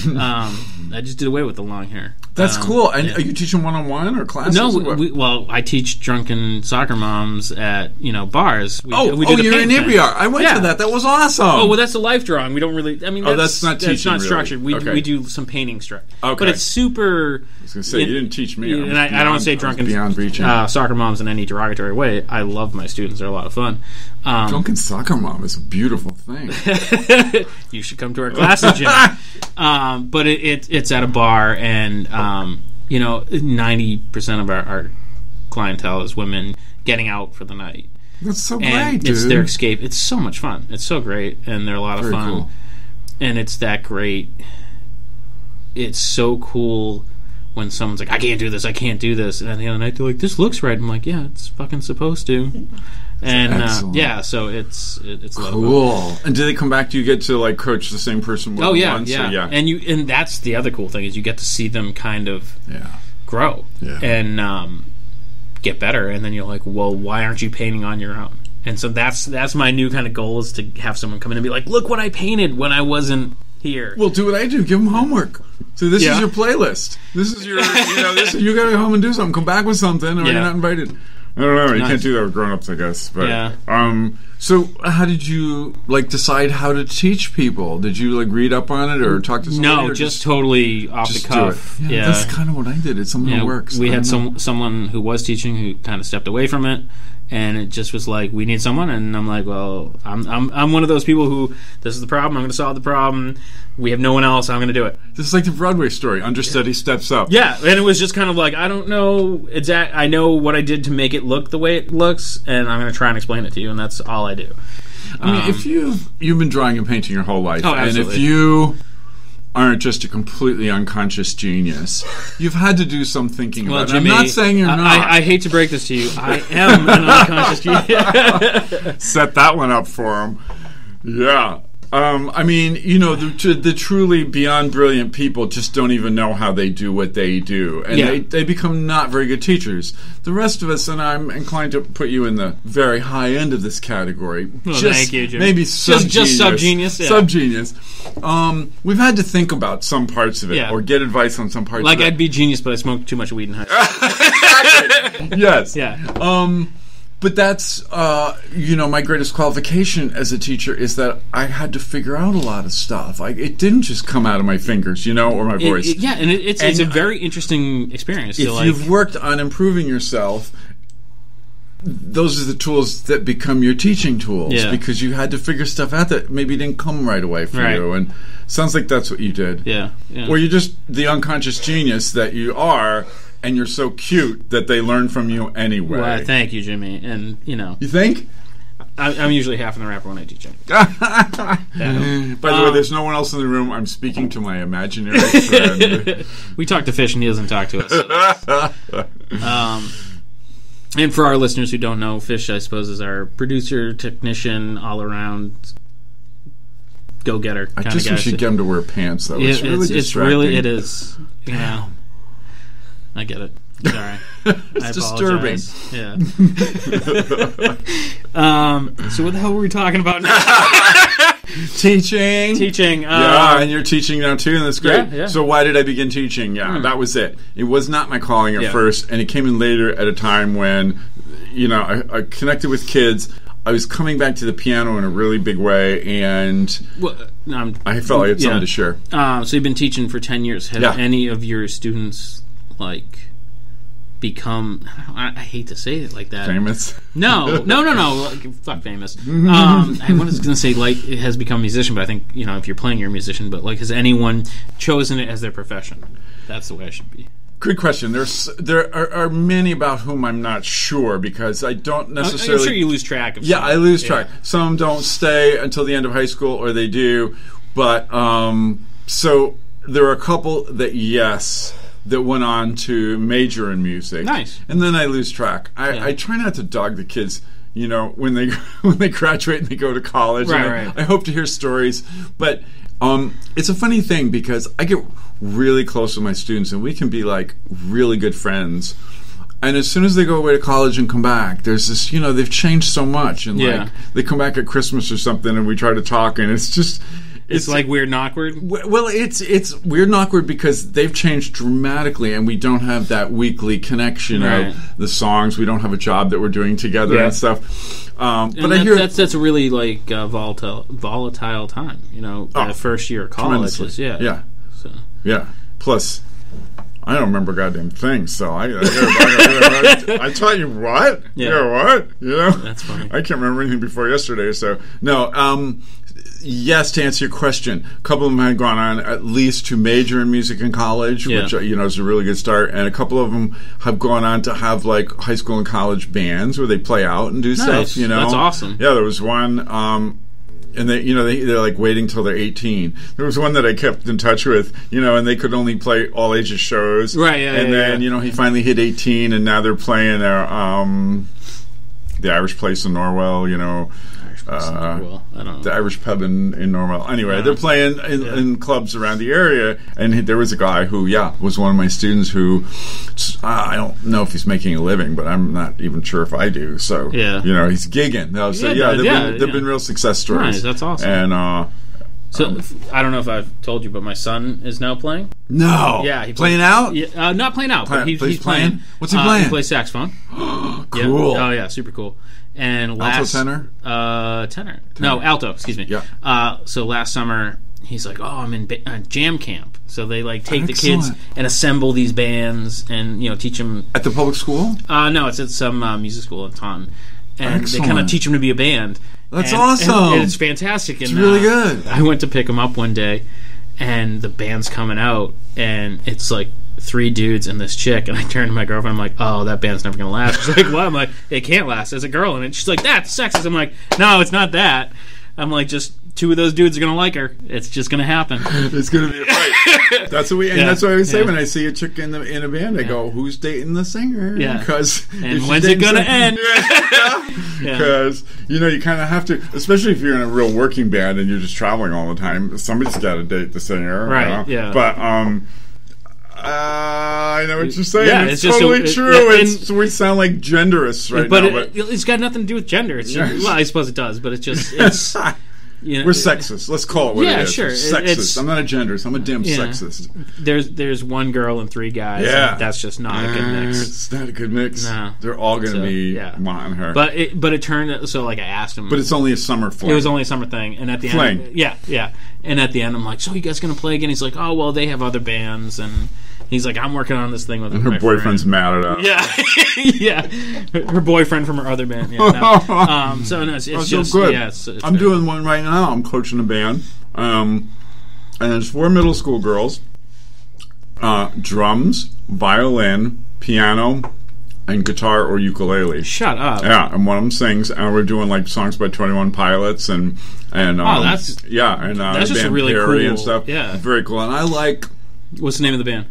I just did away with the long hair. That's cool. And are you teaching one-on-one or classes? No, I teach drunken soccer moms at You're bars. in Inebri-art. I went to that. That was awesome. Oh, well, that's a life drawing. We don't really. I mean, that's not teaching. That's not structured. Really. We do some painting structure. Okay, but it's super. I was going to say, you didn't teach me. And I don't say drunken beyond reaching. Soccer moms in any derogatory way. I love my students. They're a lot of fun. Drunken soccer mom is a beautiful thing. You should come to our classes, Jim. But it's at a bar, and 90% of our clientele is women getting out for the night. That's so and great, dude. It's their escape. It's so much fun. It's so great, and they're a lot of fun. Cool. And it's that great. It's so cool when someone's like, I can't do this, and at the end of the night they're like, this looks right. I'm like, yeah, it's fucking supposed to. And so it's cool. And do they come back? Do you get to like coach the same person more than once? Yeah. And that's the other cool thing, is you get to see them kind of grow and get better. And then you're like, well, why aren't you painting on your own? And so that's my new kind of goal, is to have someone come in and be like, look what I painted when I wasn't here. Well, do what I do. Give them homework. So this is your playlist. This is your, you got to go home and do something. Come back with something, or you're not invited. I don't know. You can't do that with grown-ups, I guess. But, so how did you decide how to teach people? Did you read up on it or talk to somebody? No, just totally off the cuff. Yeah, that's kind of what I did. It's something that works. We had someone who was teaching who kind of stepped away from it, and it just was like, we need someone. And I'm like, well, I'm one of those people who, this is the problem, I'm going to solve the problem. We have no one else, I'm going to do it. This is like the Broadway story. Understudy steps up. Yeah, and it was just kind of like, I don't know I know what I did to make it look the way it looks, and I'm going to try and explain it to you, and that's all I do. I mean, if you've been drawing and painting your whole life, and if you aren't just a completely unconscious genius, you've had to do some thinking about it. Jimmy, I'm not saying you're not. I hate to break this to you. I am an unconscious genius. Set that one up for him. Yeah. I mean, the truly beyond brilliant people just don't even know how they do what they do. And they become not very good teachers. The rest of us, and I'm inclined to put you in the very high end of this category. Well, thank you, Jimmy. Maybe sub-genius. Just sub-genius? Yeah. Sub-genius. We've had to think about some parts of it, or get advice on some parts of it. I'd be genius, but I smoked too much weed in high school. Yes. Yeah. But that's, my greatest qualification as a teacher is that I had to figure out a lot of stuff. It didn't just come out of my fingers, or my voice. It's a very interesting experience. If you've worked on improving yourself, those are the tools that become your teaching tools, because you had to figure stuff out that maybe didn't come right away for you. And sounds like that's what you did. Yeah. Or you're just the unconscious genius that you are. And you're so cute that they learn from you anyway. Well, thank you, Jimmy. And, You think? I'm usually half in the rapper when I teach. By the way, there's no one else in the room. I'm speaking to my imaginary friend. We talk to Fish and he doesn't talk to us. And for our listeners who don't know, Fish, I suppose, is our producer, technician, all-around go-getter kind of guy. I just wish you'd get him to wear pants, though. It's really distracting. It's really, it is. Yeah. I get it. Sorry. It's disturbing. Yeah. So what the hell were we talking about now? Teaching. And you're teaching now, too, and that's great. Yeah. So why did I begin teaching? That was it. It was not my calling at first, and it came in later at a time when, I connected with kids. I was coming back to the piano in a really big way, and I felt I had something to share. So you've been teaching for 10 years. Have any of your students, become, I hate to say it like that. Famous? No. Fuck famous. I was going to say, it has become a musician, but I think, if you're playing, you're a musician, but, has anyone chosen it as their profession? That's the way I should be. Good question. There are many about whom I'm not sure because I don't necessarily... I'm sure you lose track of I lose track. Some don't stay until the end of high school, or they do. But, so there are a couple that went on to major in music. Nice. And then I lose track. I try not to dog the kids, when they graduate and they go to college. Right. I hope to hear stories. But it's a funny thing because I get really close with my students and we can be really good friends. And as soon as they go away to college and come back, there's this, they've changed so much. And they come back at Christmas or something and we try to talk and it's just... It's weird and awkward? Well, it's weird and awkward because they've changed dramatically and we don't have that weekly connection of the songs. We don't have a job that we're doing together and stuff. But that's a really volatile time, that first year of college. Yeah. Plus, I don't remember goddamn things, so I taught you what? Yeah. What? That's funny. I can't remember anything before yesterday, so no. Yes, to answer your question, a couple of them had gone on at least to major in music in college, which is a really good start, and a couple of them have gone on to have high school and college bands where they play out and do stuff. That's awesome. Yeah, there was one. And they're waiting till they're 18. There was one that I kept in touch with, and they could only play all ages shows. Right, and then he finally hit 18, and now they're playing their the Irish place in Norwell, I don't know. The Irish pub in Norwell. Anyway, they're playing in clubs around the area, and there was a guy who, was one of my students who, I don't know if he's making a living, but I'm not even sure if I do. So, he's gigging. They've been real success stories. Nice, that's awesome. And so I don't know if I've told you, but my son is now playing. No, he playing out. Yeah, not playing out, but he's playing. What's he playing? He plays saxophone. Cool. Oh yeah, super cool. And alto, tenor? Tenor. No, alto. Excuse me. Yeah. So last summer, he's like, "Oh, I'm in jam camp." So they take the kids and assemble these bands and teach them at the public school. No, it's at some music school in Taunton, and Excellent. they kind of teach them to be a band. That's awesome. And it's fantastic. It's really good. I went to pick them up one day, and the band's coming out, and it's 3 dudes and this chick, and I turned to my girlfriend. I'm like, "Oh, that band's never gonna last." She's like, "What?" I'm like, "It can't last." As a girl, and she's like, "That's sexist." I'm like, "No, it's not that." I'm like, "Just 2 of those dudes are gonna like her. It's just gonna happen." It's gonna be a fight. That's what we. And that's what I always say when I see a chick in a band. I go, "Who's dating the singer?" Yeah. Because when's it gonna end? Because you kind of have to, especially if you're in a real working band and you're just traveling all the time. Somebody's got to date the singer, right? Yeah. But I know what you're saying. Yeah, it's totally true. We sound like genderists right now. But it's got nothing to do with gender. It's just, well, I suppose it does, but it's we're sexist. Let's call it what it is. Sure. Sexist. I'm not a genderist. I'm a damn sexist. There's 1 girl and 3 guys. Yeah. And that's just not a good mix. It's not a good mix. No. They're all going to be wanting her. But it turned so I asked him. But it's only a summer fling. It was only a summer thing, and at the end, yeah. And at the end, I'm like, "So you guys going to play again?" He's like, "Oh well, they have other bands," and he's like, "I'm working on this thing with." And her boyfriend's mad at us. Yeah, her boyfriend from her other band. Yeah, no. So no, it's just good. Yeah, it's I'm doing one right now. I'm coaching a band, and there's 4 middle school girls, drums, violin, piano, and guitar or ukulele. Shut up. Yeah, and one of them sings, and we're doing songs by 21 Pilots and that's that's just band really Perry cool and stuff. Yeah, very cool. And I like. What's the name of the band?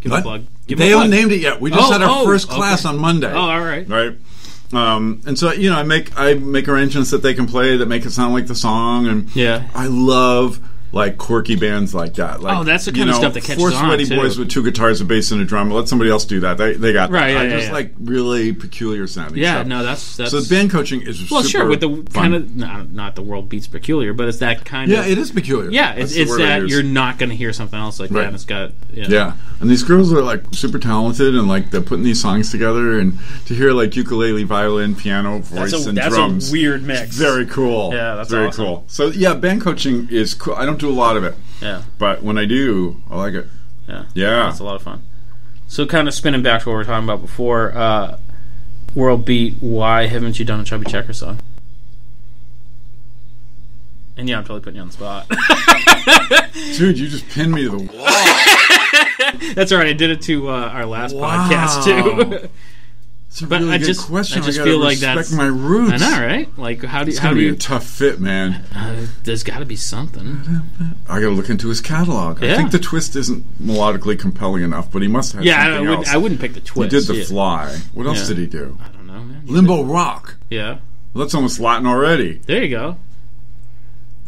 Give what? a plug. They haven't named it yet. We just had our first class on Monday. Oh, all right. Right. And so, I make arrangements that they can play that make it sound like the song, and I love like quirky bands like that. Like, that's the kind of stuff that catches on. Four sweaty boys with 2 guitars, a bass, and a drum. Let somebody else do that. They got right. that. Just like really peculiar sounding stuff. No, that's so band coaching is super sure with the fun. kind of not the world beats peculiar, but it's that kind of it is peculiar. Yeah, it's that you're not going to hear something else like that. And it's got and these girls are like super talented, and like they're putting these songs together, and to hear like ukulele, violin, piano, voice, and drums. That's a weird mix. Very cool. Yeah, that's very awesome. cool. So band coaching is cool. I don't do a lot of it. Yeah. But when I do, I like it. Yeah. Yeah. That's a lot of fun. So kind of spinning back to what we were talking about before, World Beat, why haven't you done a Chubby Checker song? And I'm totally putting you on the spot. Dude, you just pinned me to the wall. That's all right. I did it to our last podcast, too. It's a really good question. I just feel like that's my roots. I know, right? Like, how do be you? A tough fit, man. There's got to be something. I got to look into his catalog. I think the twist isn't melodically compelling enough, but he must have something else. I wouldn't pick the twist. He did The Fly. What else did he do? I don't know, man. Limbo Rock. Yeah. Well, that's almost Latin already. There you go.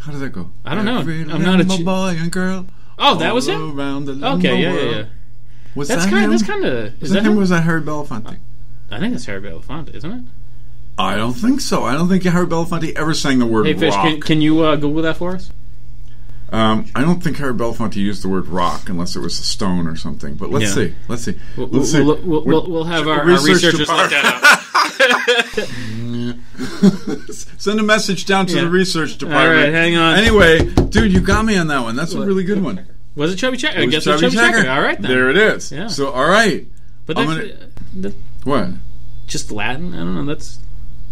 How does that go? I don't know. I'm not a boy and girl. Oh, that was him. Okay, yeah. Was that him? That's kind of. Was that him? Or was that Harry Belafonte? I think it's Harry Belafonte, isn't it? I don't think so. I don't think Harry Belafonte ever sang the word rock. Hey, Fish, can you Google that for us? I don't think Harry Belafonte used the word rock unless it was a stone or something. But let's see. We'll have our researchers look that up. Send a message down to the research department. All right, hang on. Anyway, dude, you got me on that one. That's a really good one. Was it Chubby Checker? I guess it's Chubby Checker. All right, then. There it is. Yeah. So, all right. But what? Just Latin? I don't know. That's...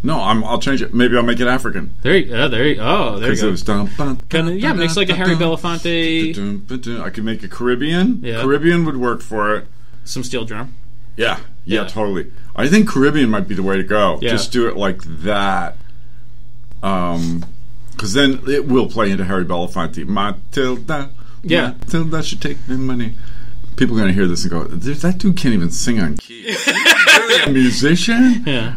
No, I'll change it. Maybe I'll make it African. There you go. There you go. Because it was makes like a Harry Belafonte. I could make a Caribbean. Yeah. Caribbean would work for it. Some steel drum. Yeah, totally. I think Caribbean might be the way to go. Yeah. Just do it like that. Because then it will play into Harry Belafonte. Matilda. Yeah. Matilda should take the money. People are going to hear this and go, that dude can't even sing on key. Is he really a musician? Yeah.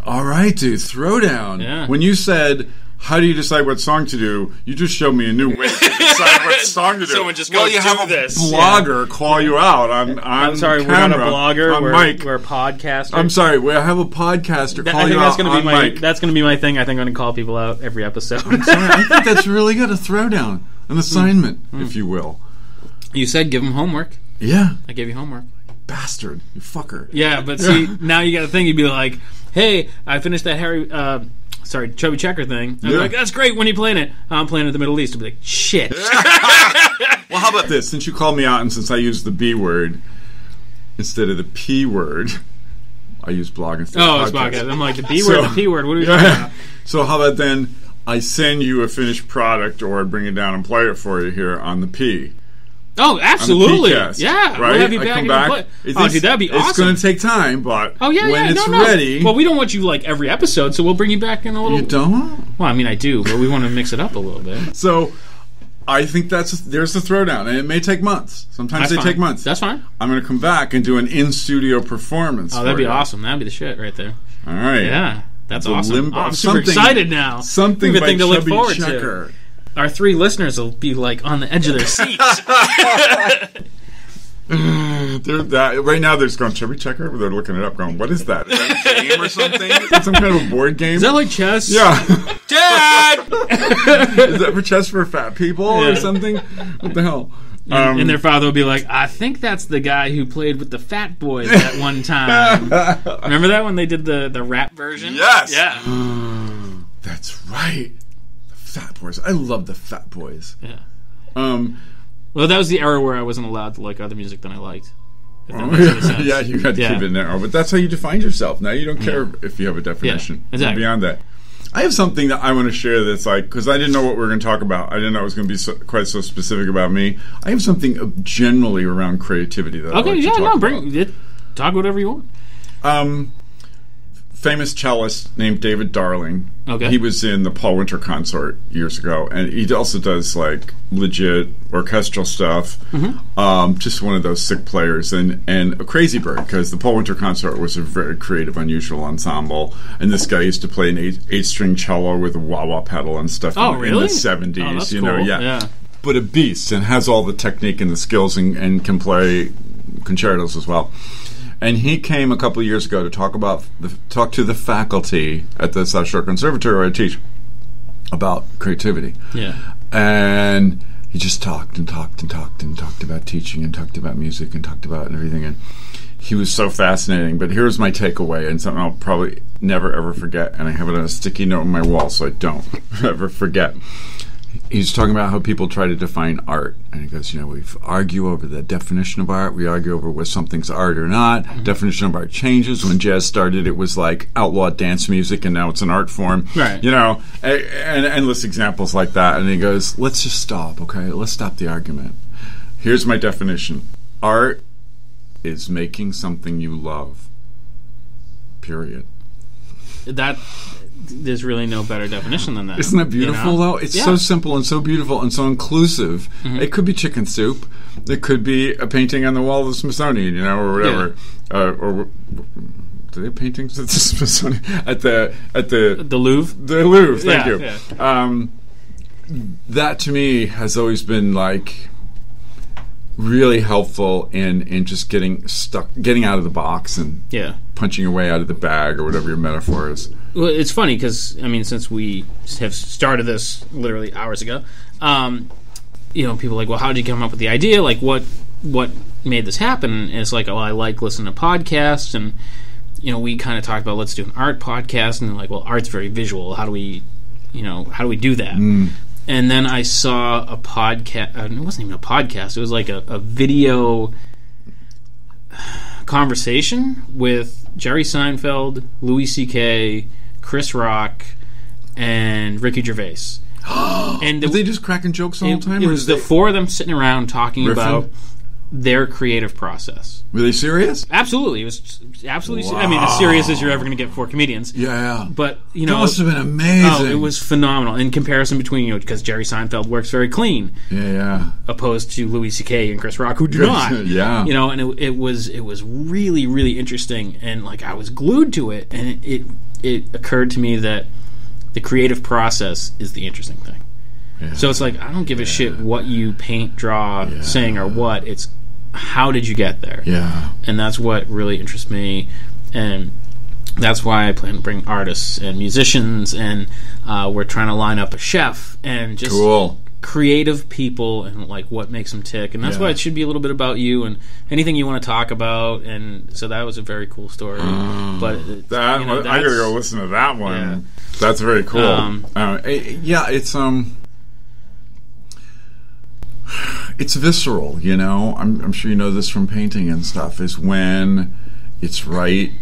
All right, dude. Throwdown. Yeah. When you said, how do you decide what song to do, you just showed me a new way to decide what song to do. Someone just goes, you have a blogger call you out on I'm sorry, camera, we're not a blogger. We're a podcaster. I'm sorry, I have a podcaster call you out on mic. That's going to be my thing. I think I'm going to call people out every episode. I'm sorry. I think that's really good. A throwdown. An assignment, if you will. You said give them homework. Yeah. I gave you homework. Bastard. You fucker. Yeah, but see, now you got to think. You'd be like, hey, I finished that Chubby Checker thing. I'm like, that's great. When are you playing it? I'm playing it in the Middle East. I'd be like, shit. Well, how about this? Since you called me out and since I used the B word instead of the P word, I use blog instead of podcast. It's podcast. I'm like, the B word, the P word. What are we talking about? So how about then I send you a finished product or I bring it down and play it for you here on the P. Oh, absolutely. Yeah. Right? We'll have you back and play. Dude, that'd be awesome. It's going to take time, but when it's no. ready... Well, we don't want you like every episode, so we'll bring you back in a little... You don't? Well, I mean, I do, but we want to mix it up a little bit. So, I think there's the throwdown, and it may take months. Sometimes they take months. That's fine. I'm going to come back and do an in-studio performance. Oh, that'd be awesome. That'd be the shit right there. All right. Yeah, that's awesome. I'm super excited now. Something by thing to look forward Checker. To. Our 3 listeners will be like on the edge of their seats. Right now they're just going Chubby Checker. They're looking it up, going, "What is that? Is that a game or something? Is that some kind of a board game? Is that like chess? Yeah, Dad. Is that for chess for fat people or something? What the hell?" And their father will be like, "I think that's the guy who played with the Fat Boys at one time." Remember that when they did the rap version? Yes. Yeah. That's right. Fat Boys. I love the Fat Boys. Yeah. Well, that was the era where I wasn't allowed to like other music than I liked. Yeah, you got to keep it narrow. But that's how you defined yourself. Now you don't care if you have a definition. Yeah, exactly. Beyond that. I have something that I want to share that's like, because I didn't know what we were going to talk about. I didn't know it was going to be quite so specific about me. I have something generally around creativity that I'd like to talk about. Talk whatever you want. famous cellist named David Darling. Okay. He was in the Paul Winter Consort years ago, and he also does like legit orchestral stuff. Just one of those sick players, and a crazy bird, because the Paul Winter Consort was a very creative, unusual ensemble, and this guy used to play an eight-string cello with a wah-wah pedal and stuff in the 70s. Oh, that's you know, cool. yeah. But a beast, and has all the technique and the skills, and can play concertos as well. And he came a couple of years ago to talk to the faculty at the South Shore Conservatory where I teach about creativity. Yeah. And he just talked about teaching and talked about music and talked about everything. And he was so fascinating. But here's my takeaway, and something I'll probably never, ever forget. And I have it on a sticky note on my wall so I don't ever forget. He's talking about how people try to define art. And he goes, we argue over the definition of art. We argue over whether something's art or not. Definition of art changes. When jazz started, it was like outlaw dance music, and now it's an art form. Right. And endless examples like that. And he goes, let's just stop, okay? Let's stop the argument. Here's my definition. Art is making something you love. Period. There's really no better definition than that. Isn't that beautiful, though? It's so simple and so beautiful and so inclusive. It could be chicken soup. It could be a painting on the wall of the Smithsonian, or whatever. Or do they have paintings at the Smithsonian? At the Louvre? The Louvre, thank you. Yeah. That, to me, has always been, like, really helpful in just getting out of the box and punching your way out of the bag, or whatever your metaphor is. Well, it's funny because, since we have started this literally hours ago, people are like, well, how did you come up with the idea? Like, what made this happen? And it's like, I like listening to podcasts, and, we kind of talked about, let's do an art podcast, and they're like, well, art's very visual. How do we do that? And then I saw a podcast. It wasn't even a podcast. It was like a video conversation with Jerry Seinfeld, Louis C.K., Chris Rock, and Ricky Gervais. And were they just cracking jokes all the time? It was the four of them sitting around talking about their creative process. Were they serious? Absolutely. It was absolutely. Wow. As serious as you're ever going to get for comedians. Yeah. But that must have been amazing. Oh, it was phenomenal in comparison between because Jerry Seinfeld works very clean. Yeah. Opposed to Louis C.K. and Chris Rock, who do not. Yeah. And it was really, really interesting, and like I was glued to it, and it occurred to me that the creative process is the interesting thing. Yeah. So it's like I don't give a shit what you paint, draw, sing, or what. It's how did you get there? Yeah. And that's what really interests me, and that's why I plan to bring artists and musicians, and we're trying to line up a chef and just creative people and like what makes them tick. And that's why it should be a little bit about you and anything you want to talk about. And so that was a very cool story. But I gotta go listen to that one. Yeah. That's very cool. It's visceral, I'm sure you know this from painting and stuff, is when it's right,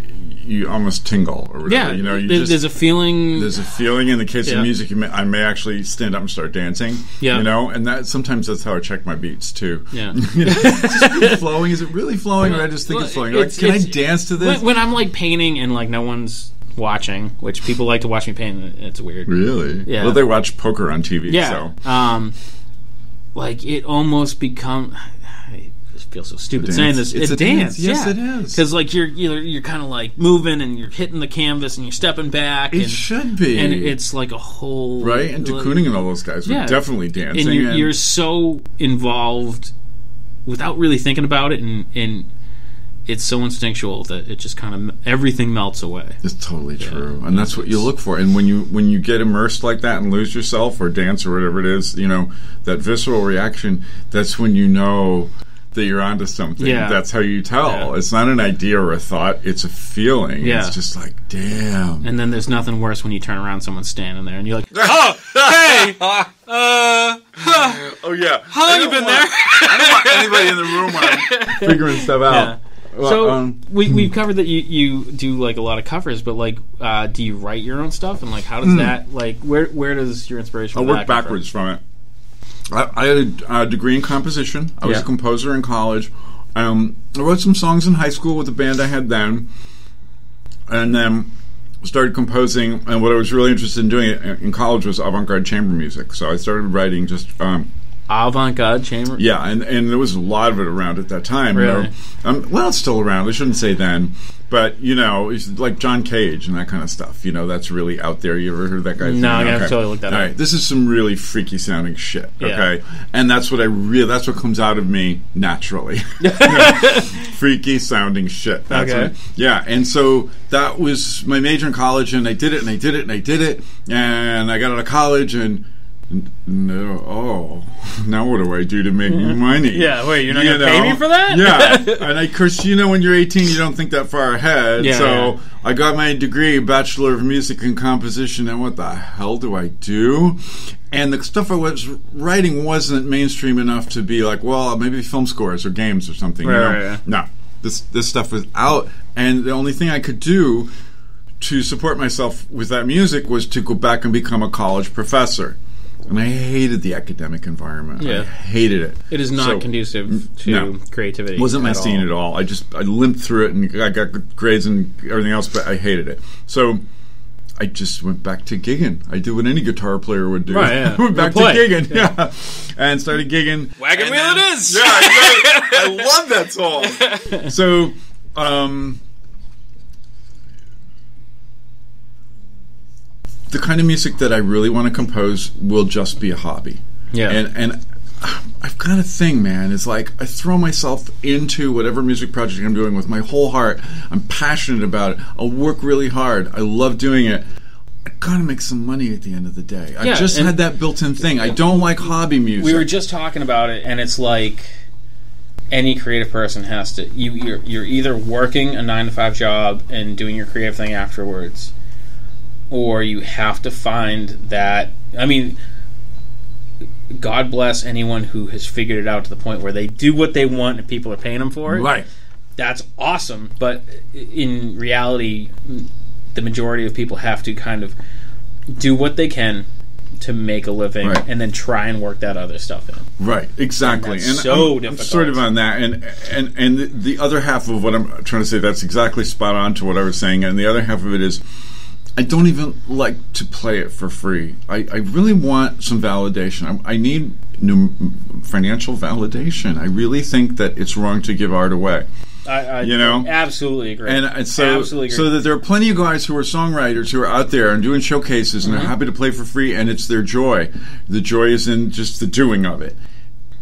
you almost tingle or whatever. Yeah, there's a feeling. There's a feeling in the case of music. I may actually stand up and start dancing. Yeah, and sometimes that's how I check my beats too. Yeah, is this really flowing? Is it really flowing, or I just think it's flowing? Can I dance to this? When I'm like painting and like no one's watching, which people like to watch me paint, it's weird. Really? Yeah. Well, they watch poker on TV. Yeah. So. Like it almost become. I just feel so stupid saying this. It's a dance. Yes, it is. Because like you're kind of like moving and you're hitting the canvas and you're stepping back. It should be, and it's like a whole right. And de Kooning and all those guys were definitely dancing. And you're so involved without really thinking about it, and it's so instinctual that it just kind of everything melts away. It's totally true, and that's what you look for. And when you get immersed like that and lose yourself or dance or whatever it is, that visceral reaction. That's when you know that you're onto something. Yeah. That's how you tell. Yeah. It's not an idea or a thought. It's a feeling. Yeah. It's just like, damn. And then there's nothing worse when you turn around, someone's standing there, and you're like, oh, hey, oh yeah. How long you been there? I don't want anybody in the room when I'm figuring stuff out. Yeah. So we've covered that you do like a lot of covers, but like, do you write your own stuff, and like how does that like where does your inspiration? I work backwards from it. I had a degree in composition. I was a composer in college. I wrote some songs in high school with the band I had then. and then started composing. And what I was really interested in doing in college was avant-garde chamber music. So I started writing just avant-garde chamber. Yeah, and there was a lot of it around at that time. Really? Well, it's still around. I shouldn't say then. But, it's like John Cage and that kind of stuff. That's really out there. You ever heard that guy's name? No, I'm going to totally look that up. All right, this is some really freaky sounding shit, okay? Yeah. And that's what that's what comes out of me naturally. Freaky sounding shit. That's okay. Yeah, and so that was my major in college, and I did it, and I did it, and I did it, and I got out of college, and now what do I do to make money? Yeah, wait, you're not going to pay me for that? Yeah, and of course, when you're 18, you don't think that far ahead. Yeah, so I got my degree, Bachelor of Music and Composition, and what the hell do I do? And the stuff I was writing wasn't mainstream enough to be like, well, maybe film scores or games or something. Right. No, this stuff was out, and the only thing I could do to support myself with that music was to go back and become a college professor. And I hated the academic environment. Yeah. I hated it. It is not conducive to creativity. It wasn't my scene at all. I limped through it, and I got good grades and everything else, but I hated it. So I just went back to gigging. I did what any guitar player would do. Right, yeah. Went back to gigging, yeah. And started gigging. Wagon Wheel it is! Yeah, I love that song. So, the kind of music that I really want to compose will just be a hobby. Yeah. And I've got a thing, man. It's like I throw myself into whatever music project I'm doing with my whole heart. I'm passionate about it. I'll work really hard. I love doing it. I gotta make some money at the end of the day. I just had that built-in thing. I don't like hobby music. We were just talking about it, and it's like any creative person has to. You're either working a 9-to-5 job and doing your creative thing afterwards, or you have to find that. I mean, God bless anyone who has figured it out to the point where they do what they want and people are paying them for it. Right. That's awesome. But in reality, the majority of people have to kind of do what they can to make a living, right, and then try and work that other stuff in. Right, exactly. And so difficult. Sort of on that. And the other half of what I'm trying to say, that's exactly spot on to what I was saying. And the other half of it is, I don't even like to play it for free. I really want some validation. I need financial validation. I really think that it's wrong to give art away. I absolutely agree. And so that there are plenty of guys who are songwriters who are out there and doing showcases, and they're happy to play for free, and it's their joy. The joy is in just the doing of it.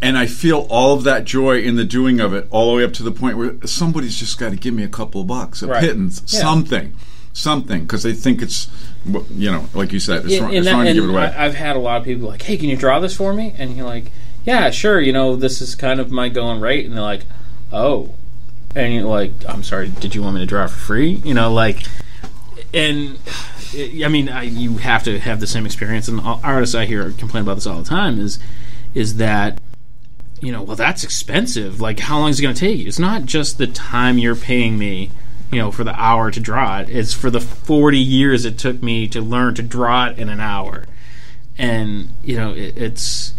And I feel all of that joy in the doing of it, all the way up to the point where somebody's just got to give me a couple of bucks, a pittance, something, because they think it's, like you said, it's wrong to give it away. I've had a lot of people like, hey, can you draw this for me? And you're like, yeah, sure, this is kind of my going rate. And they're like, oh. And you're like, I'm sorry, did you want me to draw it for free? You have to have the same experience. And artists I hear complain about this all the time is that, well, that's expensive. Like, how long is it going to take you? It's not just the time you're paying me, for the hour to draw it. It's for the 40 years it took me to learn to draw it in an hour. And, it's...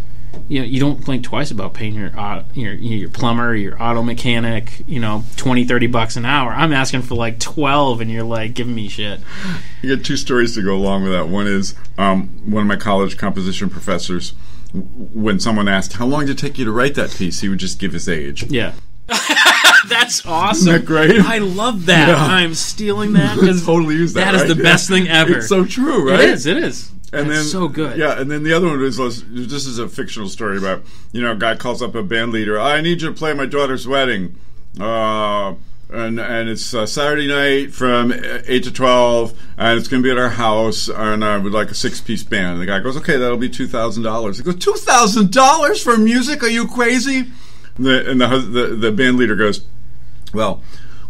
you don't think twice about paying your plumber, your auto mechanic, $20-$30 an hour. I'm asking for like 12, and you're like giving me shit. You got two stories to go along with that. One is one of my college composition professors. When someone asked, "How long did it take you to write that piece?" he would just give his age. Yeah. That's awesome. Isn't that great? I love that. Yeah. I'm stealing that. Totally use that. That is the best thing ever. It's so true, right? It is. And That's so good. Yeah, and then the other one is, this is a fictional story about, a guy calls up a band leader, I need you to play my daughter's wedding. And it's Saturday night from 8 to 12, and it's going to be at our house, and I would like a 6-piece band. And the guy goes, okay, that'll be $2,000. He goes, $2,000 for music? Are you crazy? The band leader goes, well,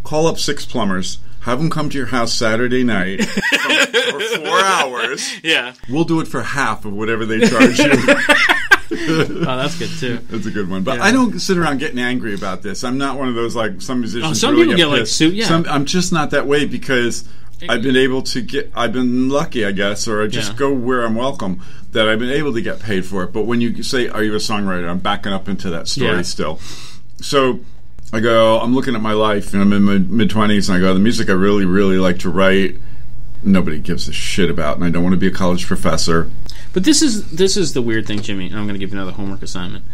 call up 6 plumbers. Have them come to your house Saturday night for 4 hours. Yeah. We'll do it for half of whatever they charge you. Oh, that's good, too. That's a good one. But I don't sit around getting angry about this. I'm not one of those, like, some musicians some really people get like, suit, yeah. I'm just not that way because I've been lucky, I guess, or I just go where I'm welcome, that I've been able to get paid for it. But when you say, are you a songwriter? I'm backing up into that story still. So... I'm looking at my life, and I'm in my mid-20s, and I go, the music I really, really like to write, nobody gives a shit about, and I don't want to be a college professor. But this is the weird thing, Jimmy. I'm going to give you another homework assignment.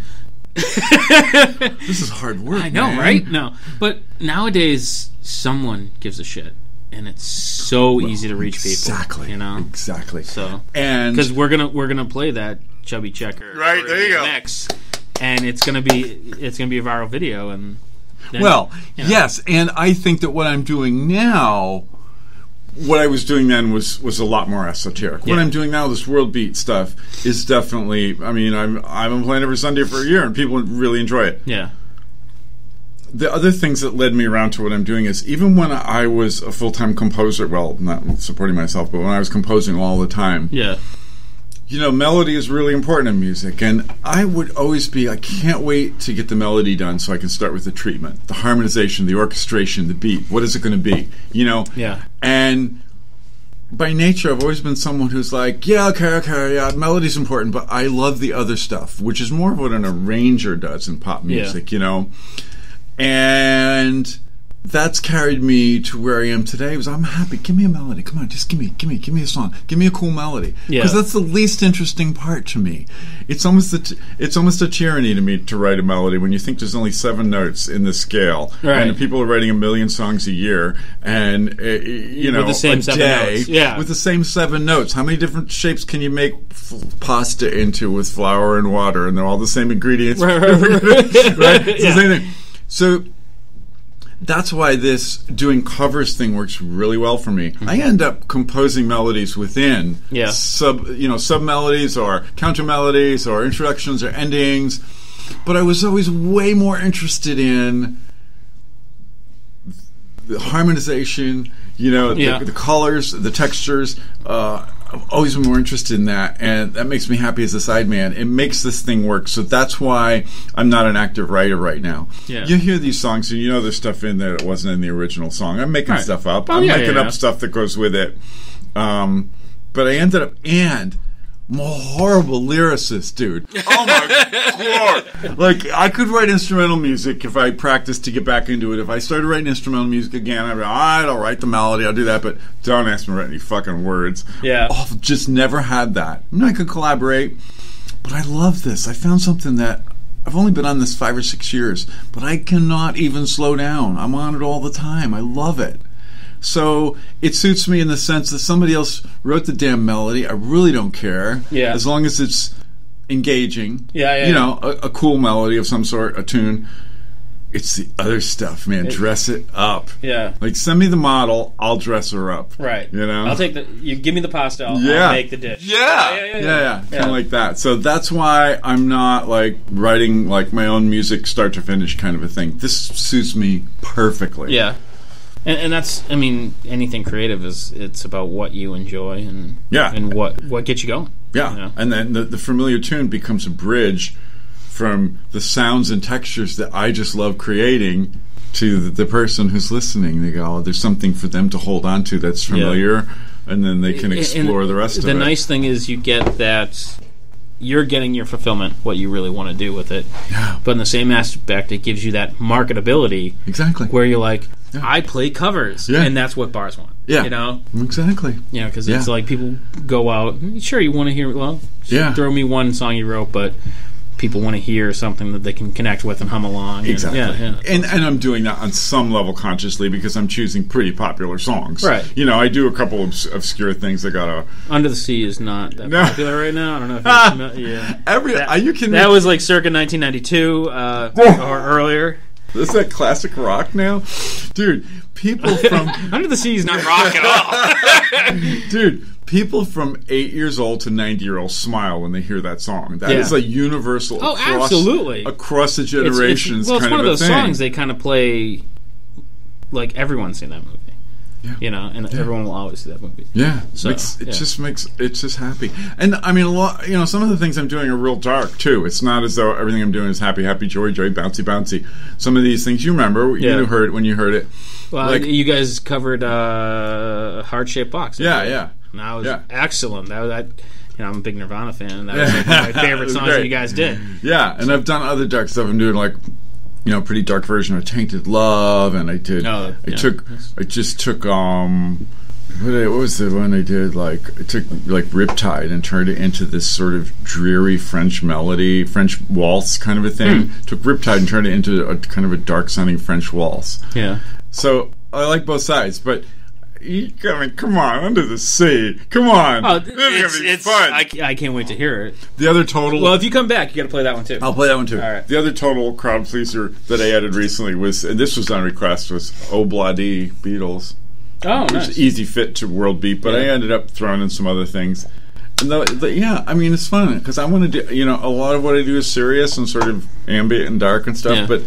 This is hard work, I know, man. right? No. But nowadays, someone gives a shit. And it's so easy to reach people. Exactly. You know? Exactly. So, and because we're gonna play that Chubby Checker right there, you go. Next, and it's gonna be a viral video, and then, yes, and I think that what I'm doing now, what I was doing then was a lot more esoteric. Yeah. What I'm doing now, this world beat stuff, is definitely. I mean, I've been playing every Sunday for a year, and people really enjoy it. Yeah. The other things that led me around to what I'm doing is, even when I was a full-time composer, well, not supporting myself, but when I was composing all the time, melody is really important in music, and I would always I can't wait to get the melody done so I can start with the treatment, the harmonization, the orchestration, the beat. What is it going to be? Yeah. And by nature, I've always been someone who's like, okay, melody's important, but I love the other stuff, which is more of what an arranger does in pop music, And that's carried me to where I am today. I'm happy. Give me a melody. Come on, just give me a song. Give me a cool melody. Because that's the least interesting part to me. It's almost a tyranny to me to write a melody when you think there's only 7 notes in the scale, right. And people are writing 1 million songs a year, and with the same a 7 day notes. with the same 7 notes. How many different shapes can you make pasta into with flour and water, and they're all the same ingredients? Right. It's the same thing. So that's why this doing covers thing works really well for me. Mm-hmm. I end up composing melodies within sub melodies or counter melodies or introductions or endings, but I was always way more interested in the harmonization, the colors, the textures. I've always been more interested in that, and that makes me happy as a sideman. It makes this thing work, so that's why I'm not an active writer right now. Yeah. You hear these songs, and there's stuff in there that wasn't in the original song. I'm making stuff up. I'm making up stuff that goes with it. But I ended up, I'm a horrible lyricist, dude. Oh my God. Like, I could write instrumental music if I practiced to get back into it. If I started writing instrumental music again, I'd be I'll write the melody, I'll do that, but don't ask me to write any fucking words. Yeah. I've just never had that. I mean, I could collaborate, but I love this. I found something that I've only been on this 5 or 6 years, but I cannot even slow down. I'm on it all the time. I love it. So it suits me in the sense that somebody else wrote the damn melody. I really don't care. Yeah. As long as it's engaging. Yeah. A cool melody of some sort, a tune. It's the other stuff, man. Dress it up. Yeah. Like, send me the model, I'll dress her up. Right. I'll take you give me the pasta, I'll make the dish. Yeah. Kind of like that. So that's why I'm not like writing like my own music start to finish kind of a thing. This suits me perfectly. Yeah. And that's, I mean, anything creative it's about what you enjoy and what gets you going. Yeah, and then the familiar tune becomes a bridge from the sounds and textures that I just love creating to the person who's listening. They go, there's something for them to hold on to that's familiar, and then they can explore the rest of it. The nice thing is you get that you're getting your fulfillment, what you really want to do with it. Yeah. But in the same aspect, it gives you that marketability. Exactly. Where you're like, I play covers, and that's what bars want. Yeah. Exactly. Because it's like people go out, sure, you want to hear, throw me one song you wrote, but people want to hear something that they can connect with and hum along. Exactly. And I'm doing that on some level consciously because I'm choosing pretty popular songs. Right. I do a couple of obscure things that got a... Under the Sea is not that popular right now. I don't know if you're familiar. That was like circa 1992 or earlier. Is that classic rock now? Dude, people from... Under the Sea is not rock at all. Dude, people from 8 years old to 90-year-olds smile when they hear that song. That is a universal absolutely. Across the generations it's kind one of those thing. Songs they kind of play like everyone's seen that movie. Yeah. And everyone will always see that movie. Yeah, so, it's just happy. And I mean, a lot. Some of the things I'm doing are real dark too. It's not as though everything I'm doing is happy, happy, joy, joy, bouncy, bouncy. Some of these things you remember, you heard it when you heard it. Well, like, you guys covered Heart Shaped Box. Yeah. And that was excellent. That was I'm a big Nirvana fan, and that was like one of my favorite songs that you guys did. Yeah, and I've done other dark stuff. I'm doing like pretty dark version of Tainted Love, and I did. I just took what was the one I did? Like, I took like Riptide and turned it into this sort of dreary French melody, French waltz kind of a thing. Took Riptide and turned it into a kind of a dark sounding French waltz. Yeah. So I like both sides, but come on, Under the Sea. Come on. Oh, this is going to be fun. I can't wait to hear it. The other total... Well, if you come back, you got to play that one, too. I'll play that one, too. All right. The other total crowd pleaser that I added recently was, and this was on request, was Obladi Beatles. Oh, nice. It was an easy fit to World Beat, but I ended up throwing in some other things. And it's fun, because I want to do, a lot of what I do is serious and sort of ambient and dark and stuff, but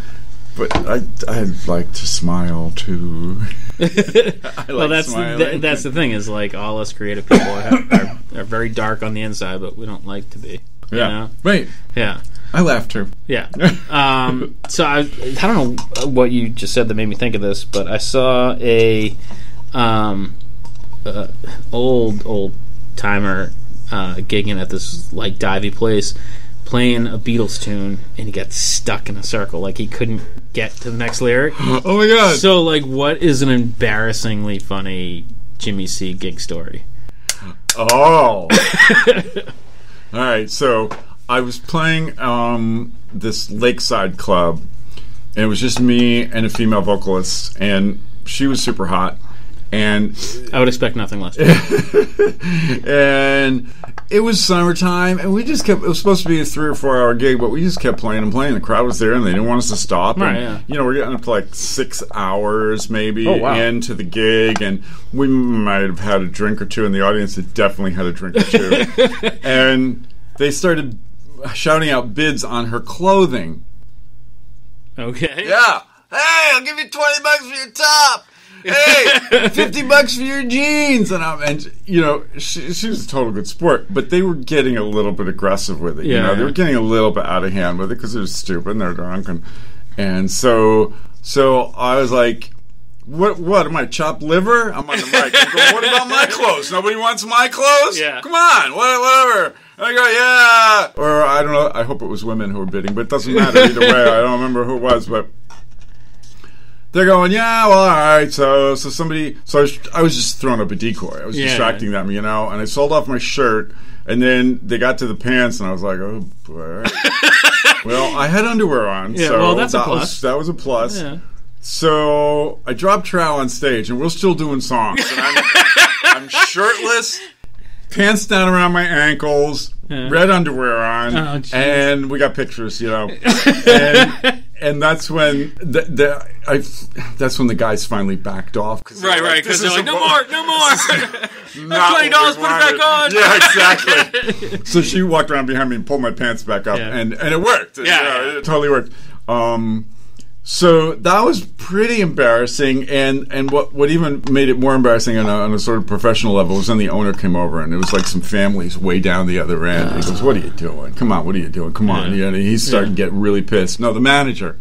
I like to smile too. That's the thing is, like, all us creative people are very dark on the inside, but we don't like to be. You know? Right. Yeah. I laughed too. Yeah. So I don't know what you just said that made me think of this, but I saw a old timer gigging at this like divey place, playing a Beatles tune, and he got stuck in a circle. Like, he couldn't get to the next lyric. Oh my god. So, like, what is an embarrassingly funny Jimmy C gig story? Oh. Alright, so I was playing this lakeside club, and it was just me and a female vocalist, and she was super hot, and I would expect nothing less. And it was summertime, and we just kept, it was supposed to be a 3 or 4 hour gig, but we just kept playing and playing. The crowd was there, and they didn't want us to stop. Right, and, we're getting up to like 6 hours maybe into the gig, and we might have had a drink or two, and the audience had definitely had a drink or two. And they started shouting out bids on her clothing. Okay. Yeah. Hey, I'll give you $20 for your top. Hey, $50 for your jeans, and she was a total good sport, but they were getting a little bit aggressive with it. They were getting a little bit out of hand with it because they're stupid and they're drunk, and so I was like, what am I, chopped liver? I'm on the mic. I go, what about my clothes? Nobody wants my clothes? Yeah. Come on, whatever. And I go, yeah. Or I don't know. I hope it was women who were bidding, but it doesn't matter either way. I don't remember who it was, but. They're going, yeah, well, all right. So I was just throwing up a decoy. I was distracting them, and I sold off my shirt, and then they got to the pants, and I was like, oh, boy. Well, I had underwear on, so that's a plus. That was a plus. Yeah. So I dropped trowel on stage, and we're still doing songs, and I'm shirtless, pants down around my ankles, red underwear on, and we got pictures, and that's when that's when the guys finally backed off. Right, because they're like, no more. $20, put it back on. Yeah, exactly. So she walked around behind me and pulled my pants back up, and it worked. It totally worked. So that was pretty embarrassing, and what even made it more embarrassing on a sort of professional level was when the owner came over, and it was like some families way down the other end. He goes, "What are you doing? Come on, what are you doing? Come on!" And he started to get really pissed. No, the manager.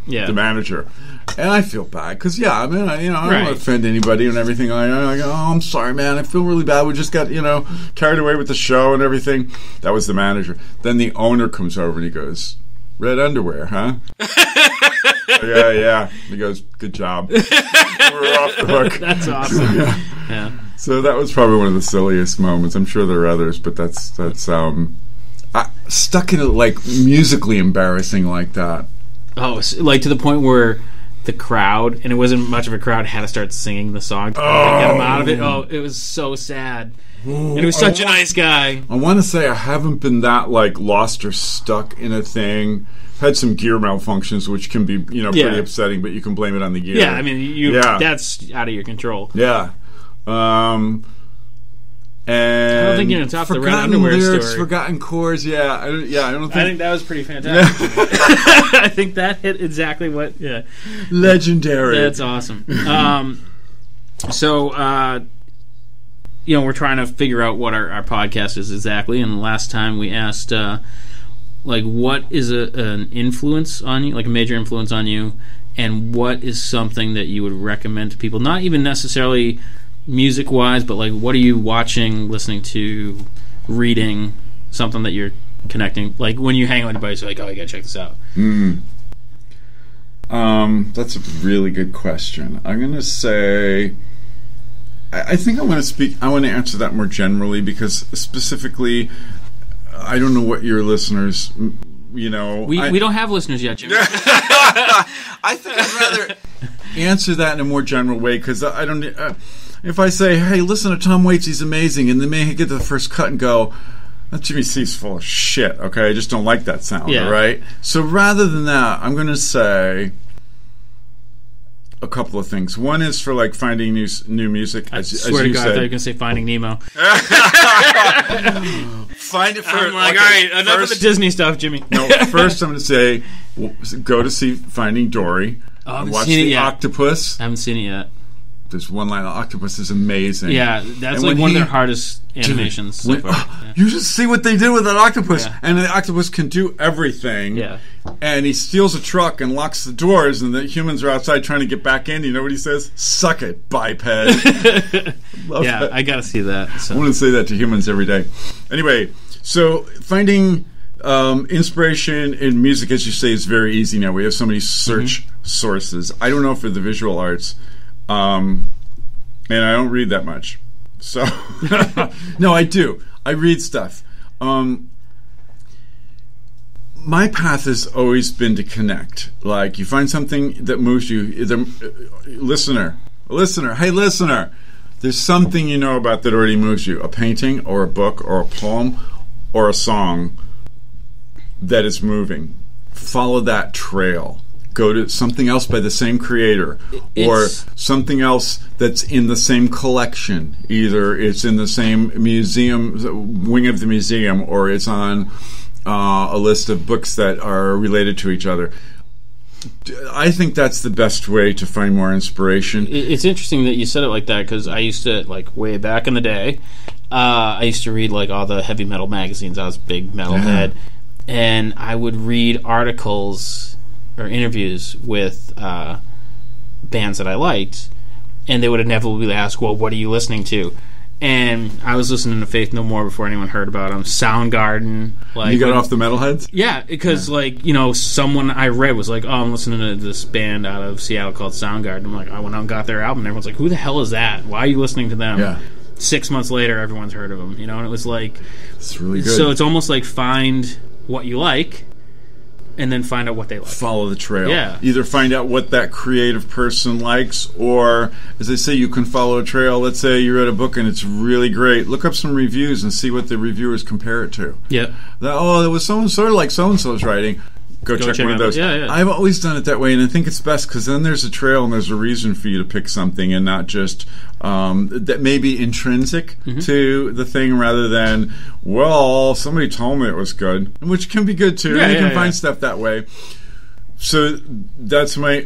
And I feel bad because I don't want to offend anybody and everything. I go, "Oh, I'm sorry, man. I feel really bad. We just got carried away with the show and everything." That was the manager. Then the owner comes over and he goes, "Red underwear, huh?" Yeah. He goes, "Good job." We're off the hook. That's awesome. Yeah. So that was probably one of the silliest moments. I'm sure there are others, but that's stuck in it, like musically embarrassing like that. Oh, like to the point where the crowd, and it wasn't much of a crowd, had to start singing the song to get him out of it. Oh, it was so sad. And he was such a nice guy. I want to say I haven't been that like lost or stuck in a thing. Had some gear malfunctions, which can be pretty upsetting, but you can blame it on the gear. Yeah, I mean, that's out of your control. Yeah. And I don't think you're going to top the red underwear lyrics, story. Forgotten chords, I think that was pretty fantastic. I think that hit exactly what. Yeah, legendary. That's awesome. So we're trying to figure out what our podcast is exactly, and last time we asked. What is an influence on you, like a major influence on you, and what is something that you would recommend to people? Not even necessarily music-wise, but what are you watching, listening to, reading, something that you're connecting? Like when you hang out with anybody, you're like, oh, you gotta check this out. That's a really good question. I'm going to say, I think I want to answer that more generally, because specifically, I don't know what your listeners, we don't have listeners yet, Jimmy. I think I'd rather answer that in a more general way, because I don't. If I say, "Hey, listen to Tom Waits, he's amazing," and they may get to the first cut and go, "That Jimmy C's full of shit." Okay, I just don't like that sound. Yeah. Right. So rather than that, I'm going to say a couple of things. One is for like finding new music. I swear to God, I thought you were going to say Finding Nemo. Find it for. I'm like, all right, enough of the Disney stuff, Jimmy. No, first I'm going to say, go to see Finding Dory. Oh, I haven't watch seen it the yet. Octopus. I haven't seen it yet. There's one line. The octopus is amazing. Yeah, that's like one of their hardest animations so far. Yeah. You just see what they did with that octopus. Yeah. And the octopus can do everything. Yeah. And he steals a truck and locks the doors, and the humans are outside trying to get back in. You know what he says? Suck it, biped. Yeah, I got to see that. So. I want to say that to humans every day. Anyway, so finding inspiration in music, as you say, is very easy now. We have so many search sources. I don't know for the visual arts. And I don't read that much. So, no, I do. I read stuff. My path has always been to connect. Like, you find something that moves you. Listener, hey, listener. There's something you know about that already moves you. A painting or a book or a poem or a song that is moving. Follow that trail. Go to something else by the same creator, or something else that's in the same collection. Either it's in the same museum, wing of the museum, or it's on a list of books that are related to each other. I think that's the best way to find more inspiration. It's interesting that you said it like that, because I used to, like, way back in the day, I used to read, like, all the heavy metal magazines. I was a big metalhead. And I would read articles or interviews with bands that I liked, and they would inevitably ask, well, what are you listening to? And I was listening to Faith No More before anyone heard about them. Soundgarden. Like, you got off the metalheads? Yeah, because, like, someone I read was like, oh, I'm listening to this band out of Seattle called Soundgarden. I'm like, I went out and got their album, and everyone's like, who the hell is that? Why are you listening to them? Yeah. 6 months later, everyone's heard of them, and it was like... It's really good. So it's almost like find what you like, and then find out what they like. Follow the trail. Yeah. Either find out what that creative person likes, or, as they say, you can follow a trail. Let's say you read a book and it's really great. Look up some reviews and see what the reviewers compare it to. Yeah. It was sort of like so-and-so's writing. Go check one of those. Yeah. I've always done it that way, and I think it's best, because then there's a trail and there's a reason for you to pick something, and not just that may be intrinsic to the thing, rather than, well, somebody told me it was good, which can be good too. You can find stuff that way. So that's my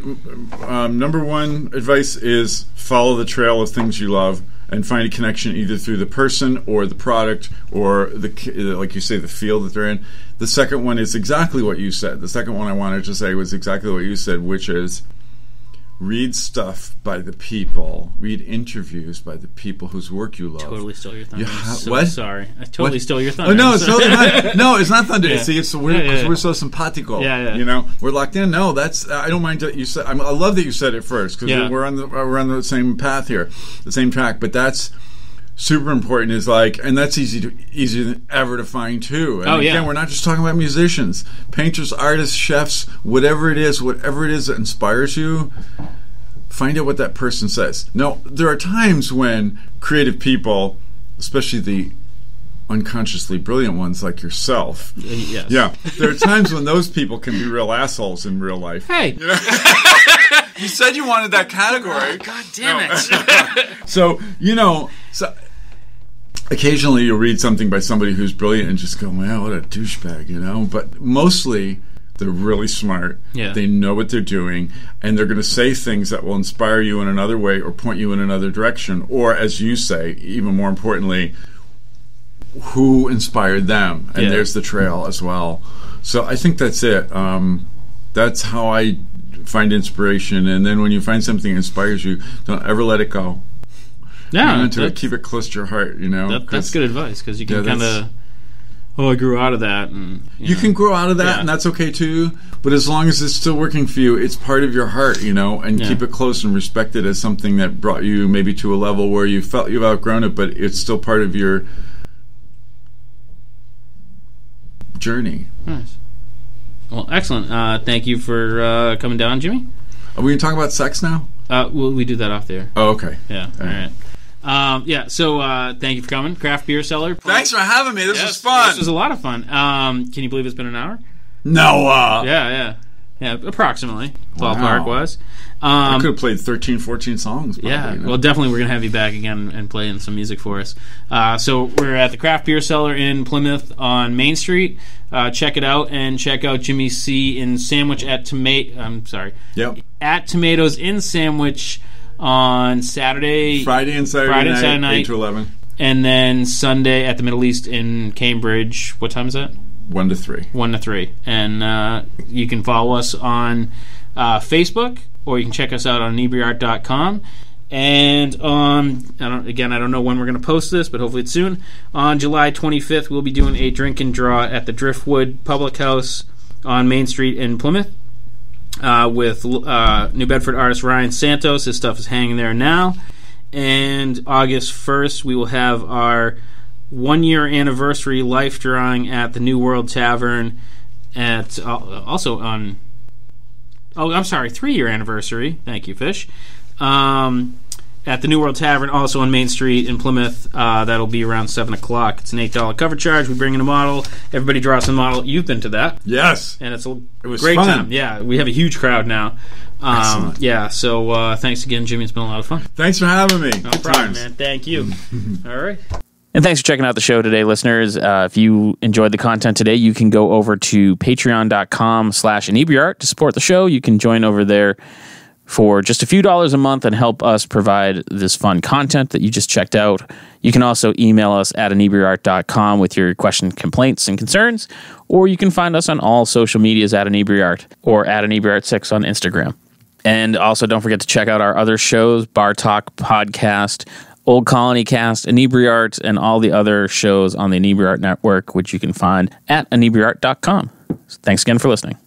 number one advice, is follow the trail of things you love, and find a connection either through the person or the product or like you say, the field that they're in. The second one is exactly what you said. The second one I wanted to say was exactly what you said, which is read stuff by the people, read interviews by the people whose work you love. Totally stole your thunder. What? Sorry. I totally stole your thunder. Oh, no, it's totally not. No, it's not thunder. Yeah. See, it's weird because we're so simpatico. Yeah. We're locked in. No, that's. I don't mind that you said. I love that you said it first, because we're on the same path here, the same track. But that's super important. Is like, and that's easier than ever to find too. And again, we're not just talking about musicians, painters, artists, chefs, whatever it is that inspires you. Find out what that person says. Now, there are times when creative people, especially the unconsciously brilliant ones like yourself, there are times when those people can be real assholes in real life. Hey! You said you wanted that category. Oh, God damn it. So occasionally you'll read something by somebody who's brilliant and just go, man, what a douchebag, But mostly... they're really smart. Yeah. They know what they're doing, and they're going to say things that will inspire you in another way or point you in another direction. Or, as you say, even more importantly, who inspired them? And there's the trail as well. So I think that's it. That's how I find inspiration. And then when you find something that inspires you, don't ever let it go. Yeah, keep it close to your heart. That's good advice, because you can kind of I grew out of that. And you can grow out of that, and that's okay too. But as long as it's still working for you, it's part of your heart, and keep it close and respect it as something that brought you maybe to a level where you felt you've outgrown it, but it's still part of your journey. Nice. Well, excellent. Thank you for coming down, Jimmy. Are we going to talk about sex now? We do that off there. Oh, okay. Yeah. All right. So thank you for coming, Craft Beer Cellar. Thanks for having me. This was fun. This was a lot of fun. Can you believe it's been an hour? No. Yeah, approximately. Ballpark was. I could have played 13, 14 songs. Probably, well, definitely we're going to have you back again and playing some music for us. So we're at the Craft Beer Cellar in Plymouth on Main Street. Check it out, and check out Jimmy C. in Sandwich at Tomatoes in Sandwich on Saturday. Friday and Saturday night, 8 to 11. And then Sunday at the Middle East in Cambridge. What time is that? 1 to 3. 1 to 3. And you can follow us on Facebook, or you can check us out on Inebri-art.com. And I don't know when we're going to post this, but hopefully it's soon. On July 25th, we'll be doing a drink and draw at the Driftwood Public House on Main Street in Plymouth with New Bedford artist Ryan Santos. His stuff is hanging there now. And August 1st, we will have our 1-year anniversary life drawing at the New World Tavern at also on 3-year anniversary. Thank you, Fish. At the New World Tavern, also on Main Street in Plymouth. That'll be around 7 o'clock. It's an $8 cover charge. We bring in a model. Everybody draws a model. You've been to that. Yes. And it was great fun. Time. Time. Yeah, we have a huge crowd now. Excellent. Yeah, so thanks again, Jimmy. It's been a lot of fun. Thanks for having me. No problem, man. Thank you. All right. And thanks for checking out the show today, listeners. If you enjoyed the content today, you can go over to patreon.com/Inebri-art to support the show. You can join over there for just a few dollars a month and help us provide this fun content that you just checked out. You can also email us at Inebri-art.com with your questions, complaints, and concerns, or you can find us on all social medias at Inebri-art or at Inebri-art6 on Instagram. And also don't forget to check out our other shows, Bar Talk Podcast, Old Colony Cast, Inebri-art, and all the other shows on the Inebri-art Network, which you can find at Inebri-art.com. Thanks again for listening.